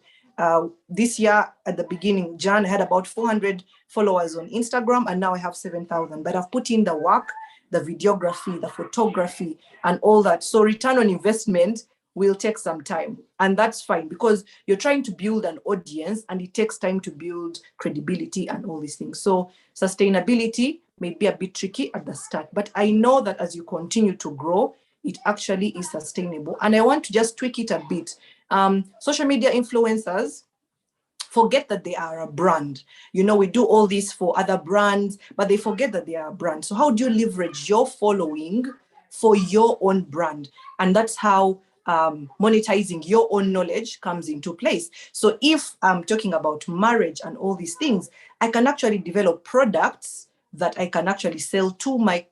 this year at the beginning, Jan had about 400 followers on Instagram, and now I have 7,000. But I've put in the work, the videography, the photography, and all that. So return on investment will take some time, and that's fine because you're trying to build an audience and it takes time to build credibility and all these things. So sustainability may be a bit tricky at the start, but I know that as you continue to grow, it actually is sustainable. And I want to just tweak it a bit. Social media influencers forget that they are a brand. You know, we do all this for other brands, but they forget that they are a brand. So how do you leverage your following for your own brand? And that's how monetizing your own knowledge comes into place. So if I'm talking about marriage and all these things, I can actually develop products that I can actually sell to my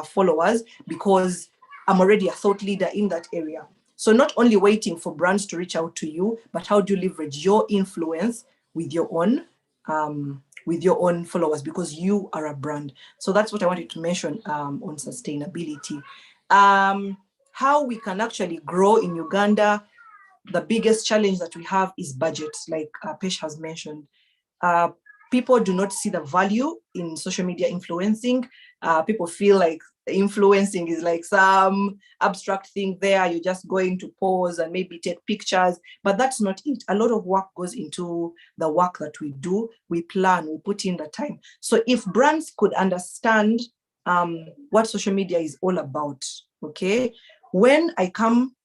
followers because I'm already a thought leader in that area. So not only waiting for brands to reach out to you, but how do you leverage your influence with your own followers because you are a brand. So that's what I wanted to mention on sustainability. How we can actually grow in Uganda, the biggest challenge that we have is budget, like Pesh has mentioned. People do not see the value in social media influencing. People feel like influencing is like some abstract thing there. You're just going to pose and maybe take pictures, but that's not it. A lot of work goes into the work that we do. We plan, we put in the time. So if brands could understand what social media is all about, okay? When I come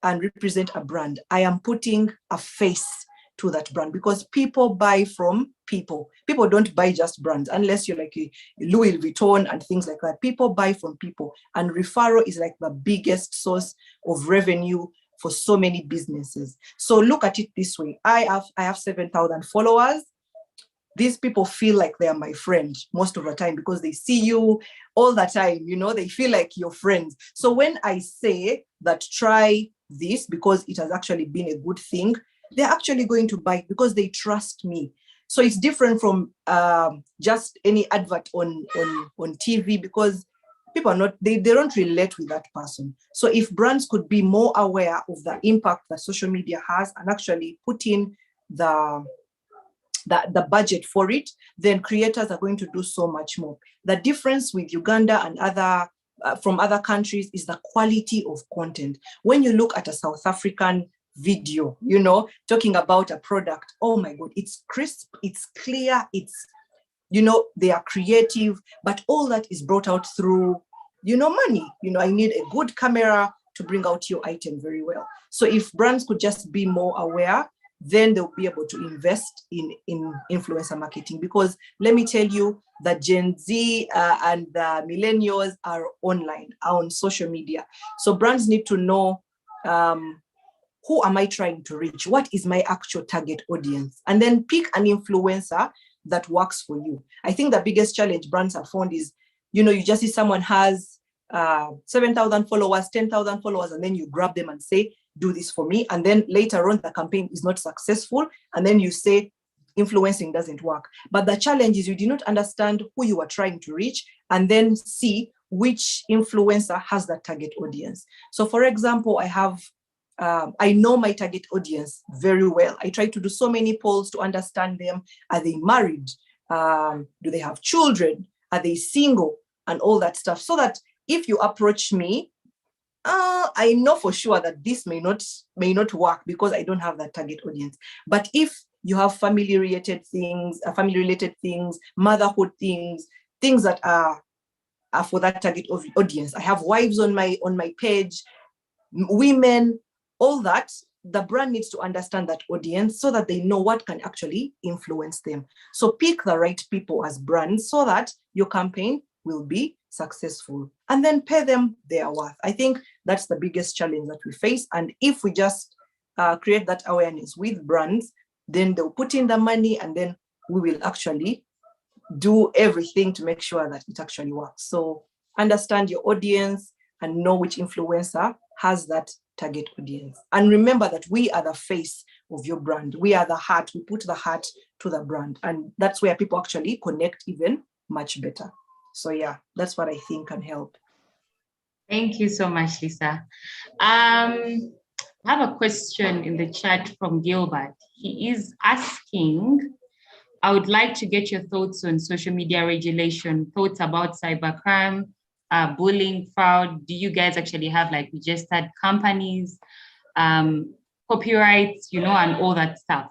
and represent a brand, I am putting a face to that brand because people buy from people. People don't buy just brands unless you're like a Louis Vuitton and things like that. People buy from people, and referral is like the biggest source of revenue for so many businesses. So look at it this way. I have 7,000 followers. These people feel like they are my friend most of the time because they see you all the time, you know, they feel like you're friends. So when I say that try this because it has actually been a good thing, they're actually going to buy it because they trust me. So it's different from just any advert on TV because people are not, they don't relate with that person. So if brands could be more aware of the impact that social media has and actually put in the budget for it, then creators are going to do so much more. The difference with Uganda and other from other countries is the quality of content. When you look at a South African video, you know, talking about a product, oh my God, it's crisp, it's clear, it's, you know, they are creative, but all that is brought out through, you know, money. You know, I need a good camera to bring out your item very well. So if brands could just be more aware, then they'll be able to invest in influencer marketing. Because let me tell you, the Gen Z and the millennials are online, are on social media. So brands need to know who am I trying to reach? What is my actual target audience? And then pick an influencer that works for you. I think the biggest challenge brands have found is, you know, you just see someone has 7,000 followers, 10,000 followers, and then you grab them and say, do this for me. And then later on, the campaign is not successful. And then you say, influencing doesn't work. But the challenge is you do not understand who you are trying to reach and then see which influencer has that target audience. So for example, I know my target audience very well. I try to do so many polls to understand them. Are they married? Do they have children? Are they single? And all that stuff. So that if you approach me, I know for sure that this may not work because I don't have that target audience. But if you have family-related things, motherhood things that are for that target audience. I have wives on my page, women, all that. The brand needs to understand that audience so that they know what can actually influence them. So pick the right people as brands so that your campaign will be successful, and then pay them their worth. I think that's the biggest challenge that we face. And if we just create that awareness with brands, then they'll put in the money and then we will actually do everything to make sure that it actually works. So understand your audience and know which influencer has that target audience. And remember that we are the face of your brand. We are the heart. We put the heart to the brand. And that's where people actually connect even much better. So yeah, that's what I think can help. Thank you so much, Lisa. I have a question in the chat from Gilbert. He is asking, I would like to get your thoughts on social media regulation, thoughts about cybercrime, bullying, fraud. Do you guys actually have like registered companies, copyrights, you know, and all that stuff?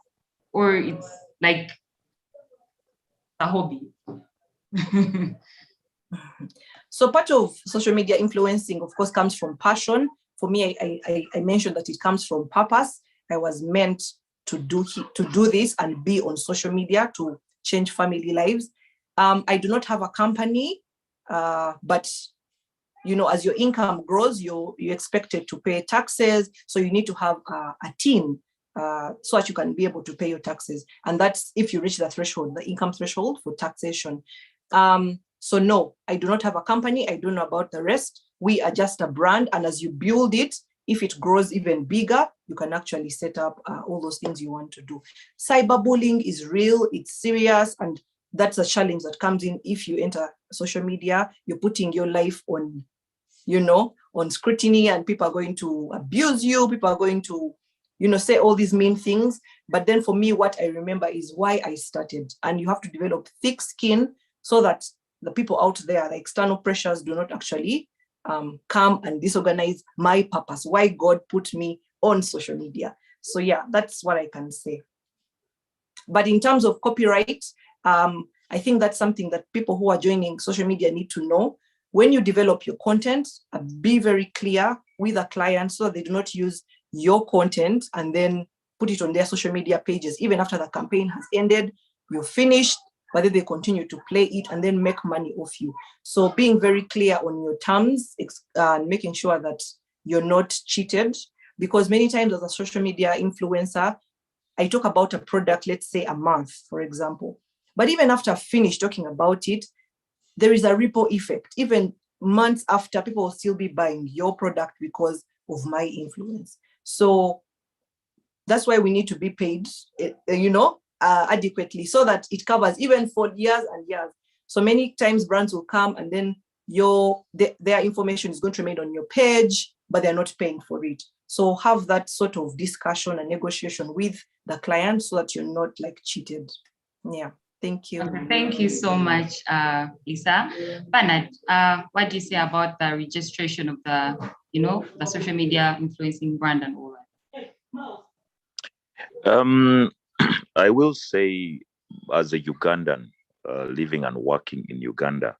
Or it's like a hobby? So part of social media influencing, of course, comes from passion. For me, I mentioned that it comes from purpose. I was meant to do this and be on social media to change family lives. I do not have a company, but you know, as your income grows, you're expected to pay taxes. So you need to have a team so that you can be able to pay your taxes. And that's if you reach the threshold, the income threshold for taxation. So no, I do not have a company. I don't know about the rest. We are just a brand. And as you build it, if it grows even bigger, you can actually set up all those things you want to do. Cyberbullying is real, it's serious, and that's a challenge that comes in if you enter social media. You're putting your life on, you know, on scrutiny, and people are going to abuse you. People are going to, you know, say all these mean things. But then for me, what I remember is why I started. And you have to develop thick skin so that the people out there, the external pressures do not actually come and disorganize my purpose, why God put me on social media. So yeah, that's what I can say. But in terms of copyright, I think that's something that people who are joining social media need to know. When you develop your content, be very clear with a client so that they do not use your content and then put it on their social media pages. Even after the campaign has ended, you're finished, but then they continue to play it and then make money off you. So being very clear on your terms, making sure that you're not cheated, because many times as a social media influencer, I talk about a product, let's say a month, for example. But even after I've finished talking about it, there is a ripple effect. Even months after, people will still be buying your product because of my influence. So that's why we need to be paid, you know, adequately so that it covers even for years and years. So many times brands will come and then their information is going to remain on your page, but they're not paying for it. So have that sort of discussion and negotiation with the client so that you're not like cheated. Yeah, thank you. Okay, thank you so much, Lisa. Bernard, what do you say about the registration of the, you know, the social media influencing brand and all that? I will say, as a Ugandan living and working in Uganda,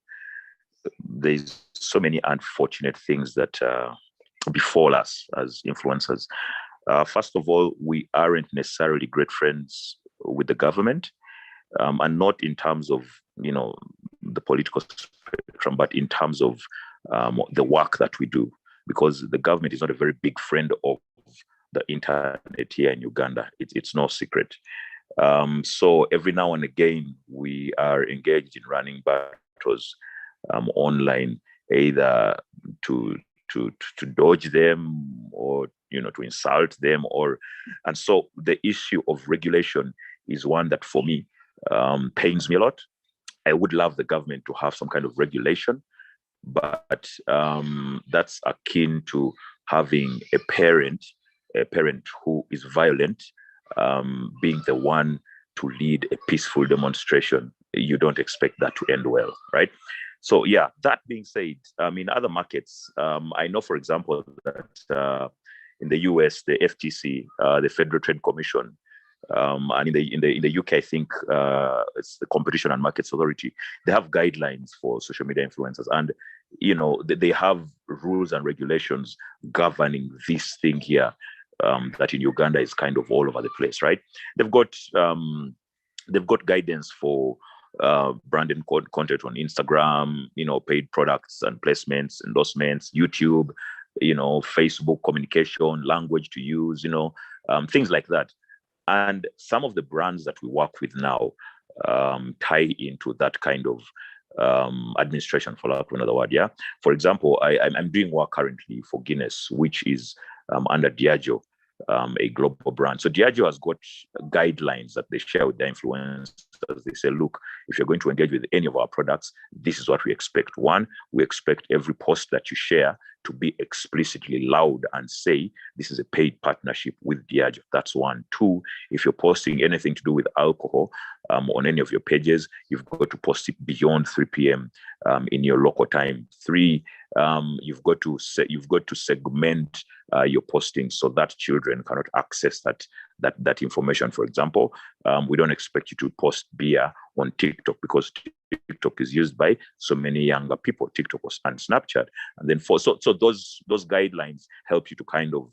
there's so many unfortunate things that befall us as influencers. First of all, we aren't necessarily great friends with the government, and not in terms of, you know, the political spectrum, but in terms of the work that we do, because the government is not a very big friend of the internet here in Uganda. It's no secret. So every now and again, we are engaged in running battles online, either to dodge them or, you know, to insult them, and so the issue of regulation is one that for me pains me a lot. I would love the government to have some kind of regulation, but that's akin to having a parent who is violent being the one to lead a peaceful demonstration. You don't expect that to end well, right? So yeah, that being said, in other markets, I know, for example, that in the US, the FTC, the Federal Trade Commission, and in the UK, I think it's the Competition and Markets Authority. They have guidelines for social media influencers, and you know they have rules and regulations governing this thing here. That in Uganda is kind of all over the place, right? They've got guidance for branded content on Instagram, you know, paid products and placements, endorsements, YouTube, you know, Facebook communication, language to use, you know, things like that. And some of the brands that we work with now tie into that kind of administration, for lack of another word. Yeah. For example, I'm doing work currently for Guinness, which is under Diageo, a global brand. So Diageo has got guidelines that they share with their influencers. They say, look, if you're going to engage with any of our products, this is what we expect. One, we expect every post that you share to be explicitly loud and say, this is a paid partnership with Diageo. That's one. Two, if you're posting anything to do with alcohol on any of your pages, you've got to post it beyond 3 p.m. In your local time. Three, you've got to segment your posting so that children cannot access that information. For example, we don't expect you to post beer on TikTok because TikTok is used by so many younger people, TikTok and Snapchat. And then so those guidelines help you to kind of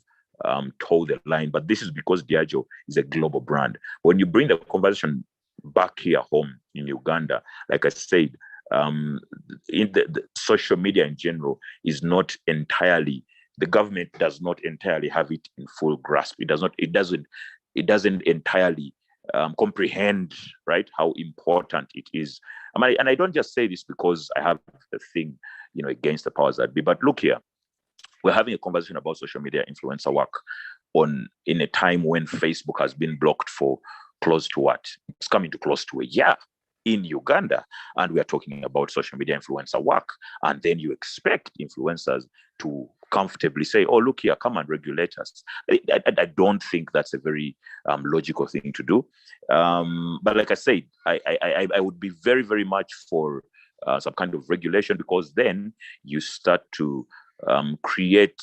toe the line. But this is because Diageo is a global brand. When you bring the conversation back here home in Uganda, like I said, in the social media in general is not entirely, the government does not entirely have it in full grasp. It doesn't entirely comprehend, right, how important it is. And I don't just say this because I have a thing, against the powers that be. But look here, we're having a conversation about social media influencer work in a time when Facebook has been blocked for close to what? It's coming to close to a year in Uganda, and we are talking about social media influencer work. And then you expect influencers to comfortably say, oh, look here, come and regulate us. I don't think that's a very logical thing to do. But like I said, I would be very, very much for some kind of regulation, because then you start to create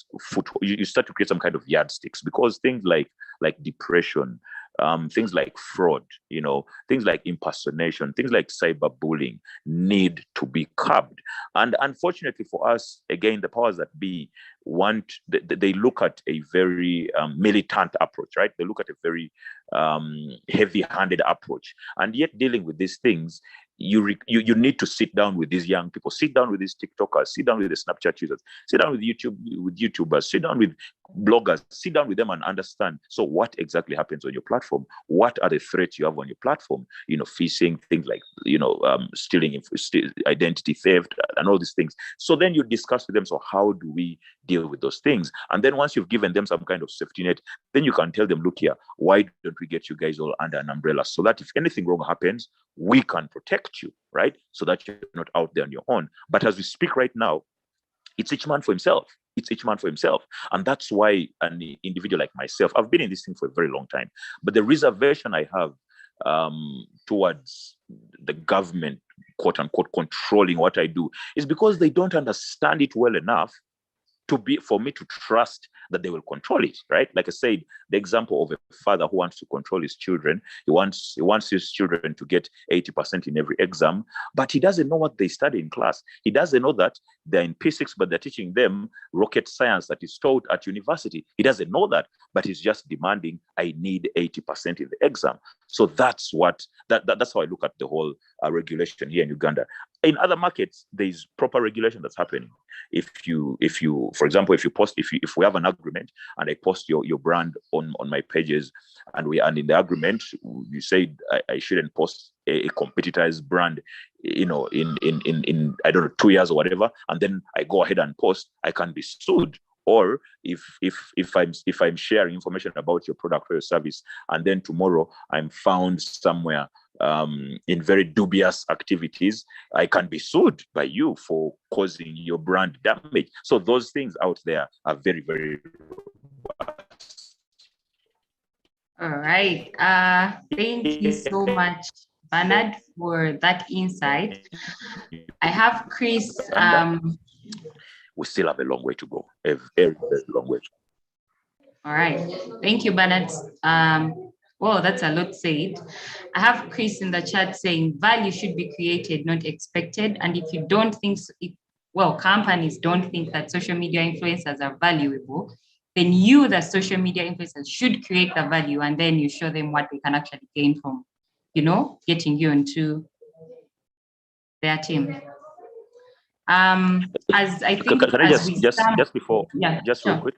some kind of yardsticks, because things like depression, things like fraud, things like impersonation, things like cyberbullying need to be curbed. And unfortunately for us, again, the powers that be they look at a very militant approach, right? They look at a very heavy-handed approach. And yet dealing with these things, you need to sit down with these young people, sit down with these TikTokers, sit down with the Snapchat users, sit down with YouTubers, sit down with bloggers, sit down with them and understand. So what exactly happens on your platform? What are the threats you have on your platform? Phishing, things like, stealing, identity theft, and all these things. So then you discuss with them, so how do we deal with those things? And then once you've given them some kind of safety net, then you can tell them, look here, why don't we get you guys all under an umbrella, so that if anything wrong happens, we can protect you, right? So that you're not out there on your own. But as we speak right now, it's each man for himself. It's each man for himself. And that's why an individual like myself, I've been in this thing for a very long time, but the reservation I have towards the government, quote unquote, controlling what I do is because they don't understand it well enough for me to trust that they will control it, right? Like I said, the example of a father who wants to control his children, he wants his children to get 80% in every exam, but he doesn't know what they study in class. He doesn't know that they're in P6, but they're teaching them rocket science that is taught at university. He doesn't know that, but he's just demanding, I need 80% in the exam. So that's how I look at the whole regulation here in Uganda. In other markets, there's proper regulation that's happening. If you, for example, if we have an agreement and I post your brand on my pages, and in the agreement you said I shouldn't post a competitor's brand, in I don't know, 2 years or whatever, and then I go ahead and post, I can be sued. Or if I'm sharing information about your product or your service, and then tomorrow I'm found somewhere in very dubious activities, I can be sued by you for causing your brand damage. So those things out there are very, very robust. All right. Thank you so much, Bernard, for that insight. I have Chris. We still have a long way to go, a very, very long way to go. All right. Thank you, Bernard. Well, that's a lot said. I have Chris in the chat saying value should be created, not expected. And if you don't think, companies don't think that social media influencers are valuable, then you, the social media influencers, should create the value, and then you show them what they can actually gain from, getting you into their team. As I think, can I just before, just sure. real quick,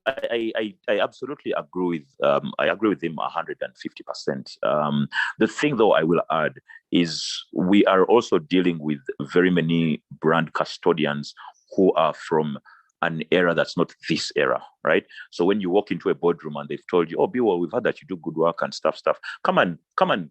I absolutely agree with him 150%. The thing, though, I will add is we are also dealing with very many brand custodians who are from an era that's not this era, right? So when you walk into a boardroom and they've told you, oh, Biwa, we've heard that you do good work and stuff, come and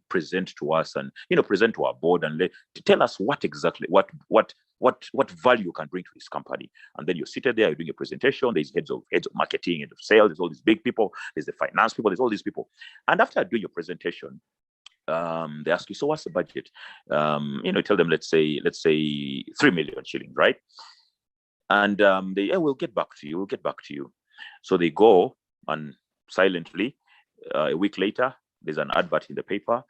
present to us and, present to our board and to tell us what exactly, what value you can bring to this company. And then you're seated there, you're doing a presentation, there's heads of marketing, heads of sales, there's all these big people, there's the finance people, there's all these people. And after doing your presentation, they ask you, so what's the budget? Tell them, let's say 3 million shillings, right? And we'll get back to you. So they go, and silently, a week later, there's an advert in the paper,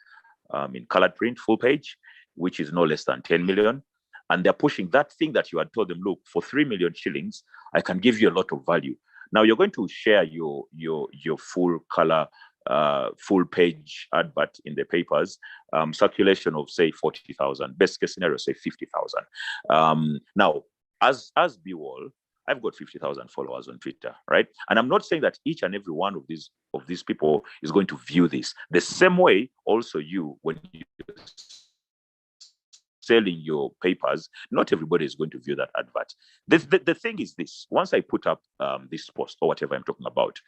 in colored print, full page, which is no less than 10 million. And they're pushing that thing that you had told them, look, for 3 million shillings, I can give you a lot of value. Now you're going to share your full color, full page advert in the papers, circulation of say 40,000, best case scenario, say 50,000. Now, as BWall, I've got 50,000 followers on Twitter, right? And I'm not saying that each and every one of these people is going to view this. The same way, also you, when you're selling your papers, not everybody is going to view that advert. The thing is this: once I put up this post or whatever I'm talking about,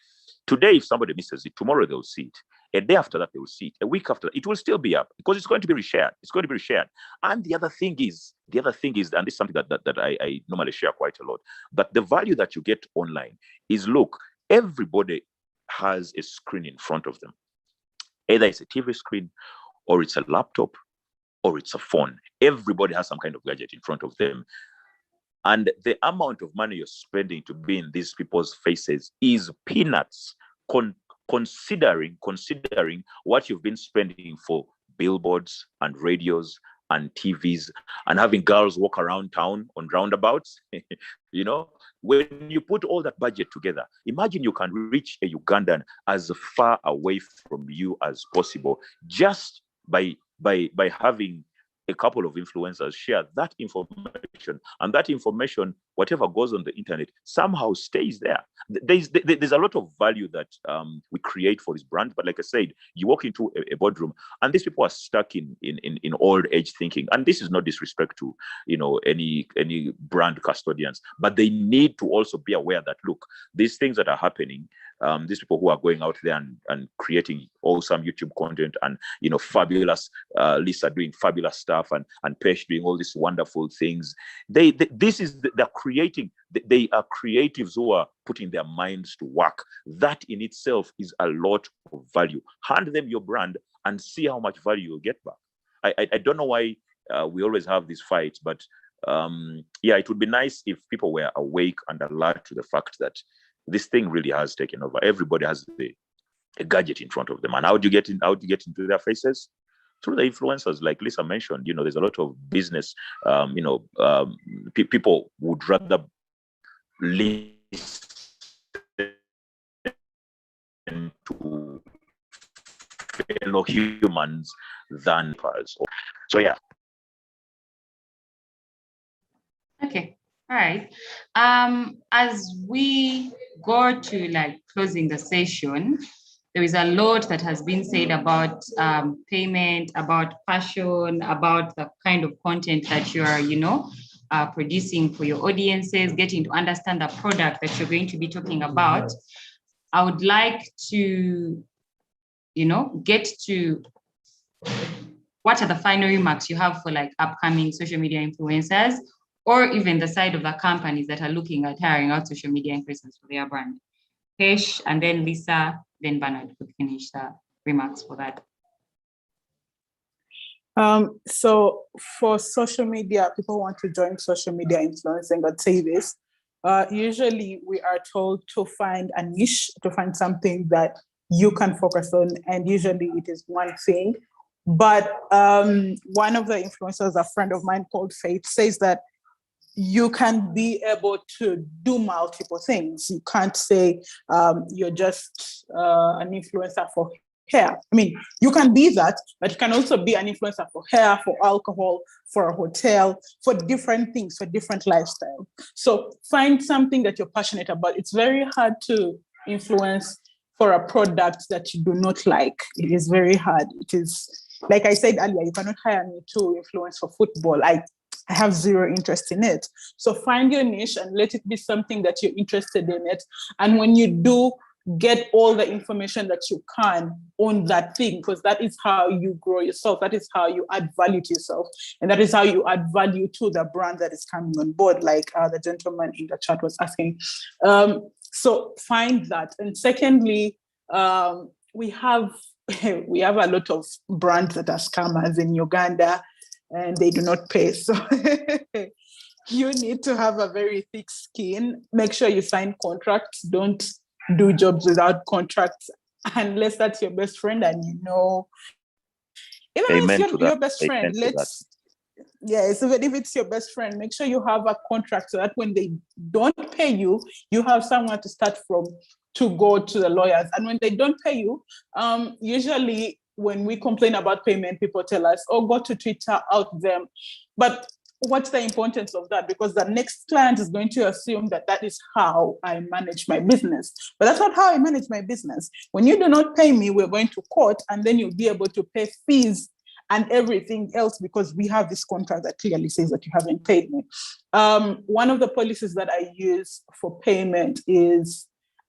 today, if somebody misses it, tomorrow they'll see it. A day after that, they will see it. A week after that, it will still be up because it's going to be reshared. It's going to be reshared. And the other thing is, and this is something that I normally share quite a lot, but the value that you get online is, look, everybody has a screen in front of them. Either it's a TV screen, or it's a laptop, or it's a phone. Everybody has some kind of gadget in front of them. And the amount of money you're spending to be in these people's faces is peanuts, considering what you've been spending for billboards and radios and TVs and having girls walk around town on roundabouts. When you put all that budget together, imagine you can reach a Ugandan as far away from you as possible just by having a couple of influencers share that information, and that information, whatever goes on the internet, somehow stays there. There's a lot of value that we create for this brand, but like I said, you walk into a boardroom and these people are stuck in old age thinking, and this is no disrespect to any brand custodians, but they need to also be aware that, look, these things that are happening, these people who are going out there and creating awesome YouTube content, and fabulous Lisa doing fabulous stuff, and Pesh doing all these wonderful things. They are creatives who are putting their minds to work. That in itself is a lot of value. Hand them your brand and see how much value you'll get back. I don't know why we always have these fights, but it would be nice if people were awake and alert to the fact that this thing really has taken over. Everybody has a gadget in front of them. And how do you get into their faces? Through the influencers, like Lisa mentioned. There's a lot of business. People would rather listen to fellow humans than us. So yeah. Okay. All right. As we go to closing the session, there is a lot that has been said about payment, about passion, about the kind of content that you are, producing for your audiences, getting to understand the product that you're going to be talking about. I would like to, get to what are the final remarks you have for upcoming social media influencers, or even the side of the companies that are looking at hiring out social media influencers for their brand. Pesh, and then Lisa, then Bernard could finish the remarks for that. So for social media, people want to join social media influencing, I'd say this. Usually we are told to find a niche, to find something that you can focus on, and usually it is one thing. But one of the influencers, a friend of mine called Faith, says that you can be able to do multiple things. You can't say you're just an influencer for hair. I mean, you can be that, but you can also be an influencer for hair, for alcohol, for a hotel, for different things, for different lifestyle. So find something that you're passionate about. It's very hard to influence for a product that you do not like. It is very hard. It is, like I said earlier, you cannot hire me to influence for football. I have zero interest in it. So find your niche and let it be something that you're interested in it. And when you do, get all the information that you can on that thing, because that is how you grow yourself. That is how you add value to yourself. And that is how you add value to the brand that is coming on board, like the gentleman in the chat was asking. So find that. And secondly, we have a lot of brands that are scammers in Uganda, and they do not pay. So you need to have a very thick skin. Make sure you sign contracts. Don't do jobs without contracts, unless that's your best friend and you know. Even Amen if to your that. best Amen friend, to that. yes, even if it's your best friend, make sure you have a contract so that when they don't pay you, you have somewhere to start from to go to the lawyers. And when they don't pay you, usually when we complain about payment, people tell us, oh, go to Twitter, out them. But what's the importance of that? Because the next client is going to assume that that is how I manage my business. But that's not how I manage my business. When you do not pay me, we're going to court, and then you'll be able to pay fees and everything else, because we have this contract that clearly says that you haven't paid me. One of the policies that I use for payment is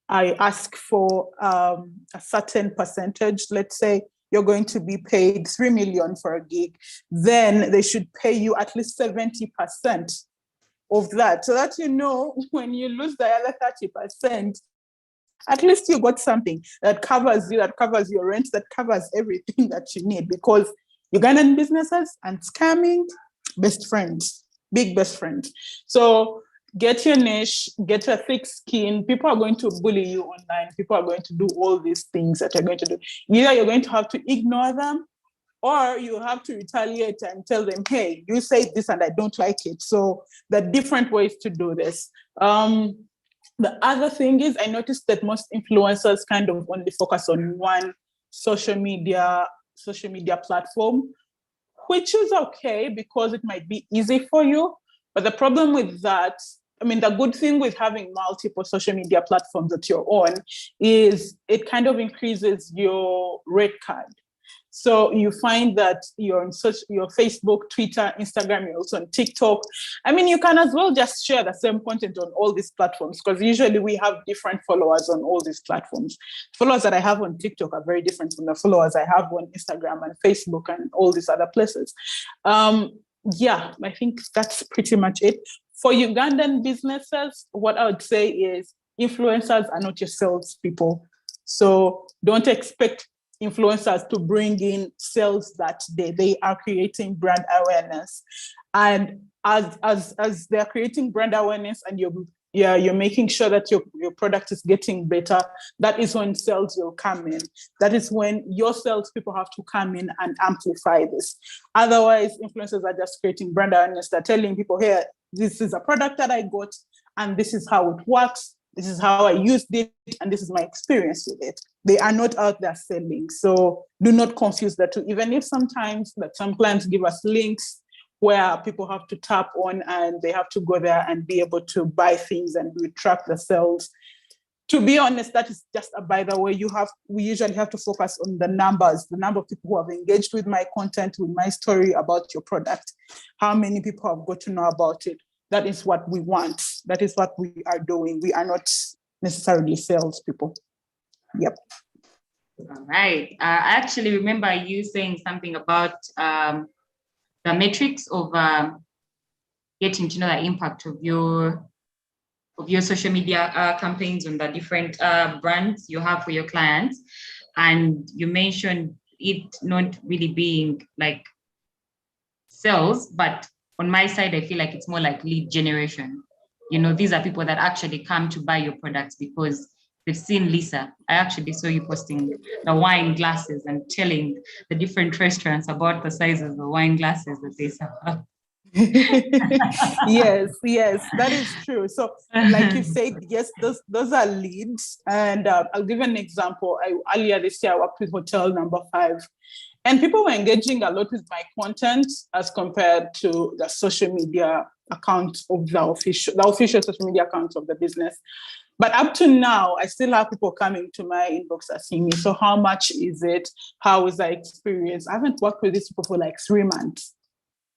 I ask for a certain percentage. Let's say you're going to be paid 3 million for a gig, then they should pay you at least 70% of that, so that, you know, when you lose the other 30%, at least you got something that covers you, that covers your rent, that covers everything that you need. Because Ugandan businesses and scamming, best friends, big best friends. So get your niche, get a thick skin. People are going to bully you online. People are going to do all these things that you're going to do. Either you're going to have to ignore them, or you have to retaliate and tell them, hey, you say this and I don't like it. So there are different ways to do this. The other thing is, I noticed that most influencers kind of only focus on one social media platform, which is okay because it might be easy for you. But the problem with that, I mean, the good thing with having multiple social media platforms that you're on is it kind of increases your rate card. So you find that you're on your Facebook, Twitter, Instagram, you're also on TikTok. I mean, you can as well just share the same content on all these platforms, because usually we have different followers on all these platforms. Followers that I have on TikTok are very different from the followers I have on Instagram and Facebook and all these other places. Yeah, I think that's pretty much it. For Ugandan businesses, what I would say is influencers are not your salespeople. So don't expect influencers to bring in sales that day. They are creating brand awareness. And as they're creating brand awareness and you're making sure that your product is getting better, that is when sales will come in. That is when your salespeople have to come in and amplify this. Otherwise, influencers are just creating brand awareness. They're telling people, here, this is a product that I got, and this is how it works. This is how I used it, and this is my experience with it. They are not out there selling. So do not confuse the two. Even if sometimes that some clients give us links where people have to tap on and they have to go there and be able to buy things and we track the sales. To be honest, that is just a by the way. We usually have to focus on the numbers, the number of people who have engaged with my content, with my story about your product. How many people have got to know about it? That is what we want. That is what we are doing. We are not necessarily salespeople. Yep. All right. I actually remember you saying something about the metrics of getting to know the impact of your social media campaigns on the different brands you have for your clients. And you mentioned it not really being like sales, but on my side, I feel like it's more like lead generation. You know, these are people that actually come to buy your products because they've seen Lisa. I actually saw you posting the wine glasses and telling the different restaurants about the size of the wine glasses that they serve. Yes, that is true. So like you said, yes, those are leads. And I'll give an example. Earlier this year, I worked with Hotel Number 5. And people were engaging a lot with my content as compared to the social media account of the official social media account of the business. But up to now, I still have people coming to my inbox asking me, so how much is it? How is the experience? I haven't worked with these people for like 3 months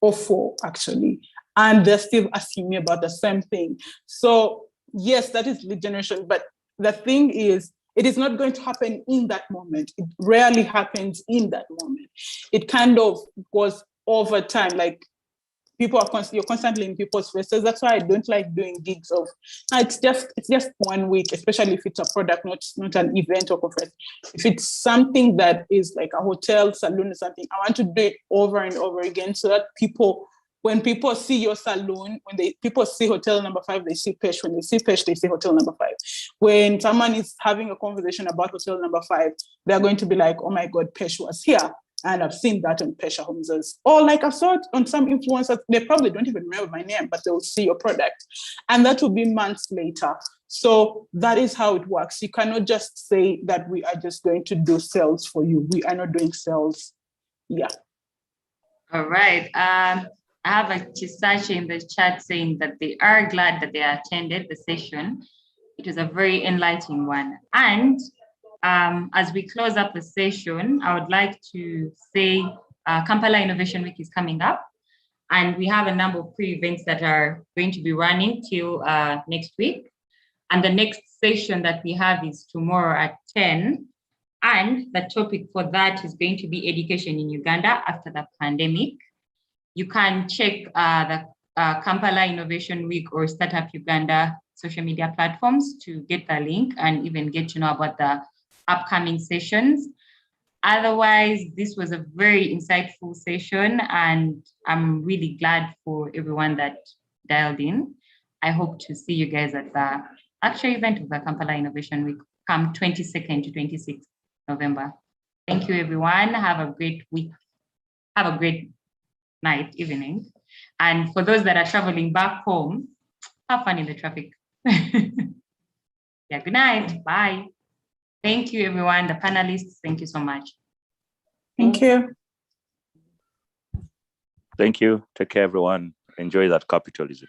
or 4, actually. and they're still asking me about the same thing. So yes, that is lead generation, but the thing is, it is not going to happen in that moment. It rarely happens in that moment. It kind of goes over time, like people are you're constantly in people's faces. That's why I don't like doing gigs of, it's just 1 week, especially if it's a product, not an event or conference. If it's something that is like a hotel, saloon or something, I want to do it over and over again so that when people see your saloon, people see hotel number 5, they see Pesh. When they see Pesh, they see hotel number 5. When someone is having a conversation about hotel number 5, they're going to be like, oh my God, Pesh was here. And I've seen that on Pesha Homes. Or like I saw it on some influencers, they probably don't even remember my name, but they will see your product. And that will be months later. So that is how it works. You cannot just say that we are just going to do sales for you. We are not doing sales. Yeah. All right. I have a Chisache in the chat saying that they are glad that they attended the session. It was a very enlightening one. And as we close up the session, I would like to say Kampala Innovation Week is coming up, and we have a number of pre-events that are going to be running till next week. And the next session that we have is tomorrow at 10. And the topic for that is going to be education in Uganda after the pandemic. You can check the Kampala Innovation Week or Startup Uganda social media platforms to get the link and even get to know about the upcoming sessions. Otherwise, this was a very insightful session, and I'm really glad for everyone that dialed in. I hope to see you guys at the actual event of the Kampala Innovation Week come 22nd to 26th November. Thank you, everyone. Have a great week. Have a great night, evening. And for those that are traveling back home, have fun in the traffic. Yeah, good night. Bye. Thank you, everyone. The panelists, thank you so much. Thank you. Thank you. Take care, everyone. Enjoy that capitalism.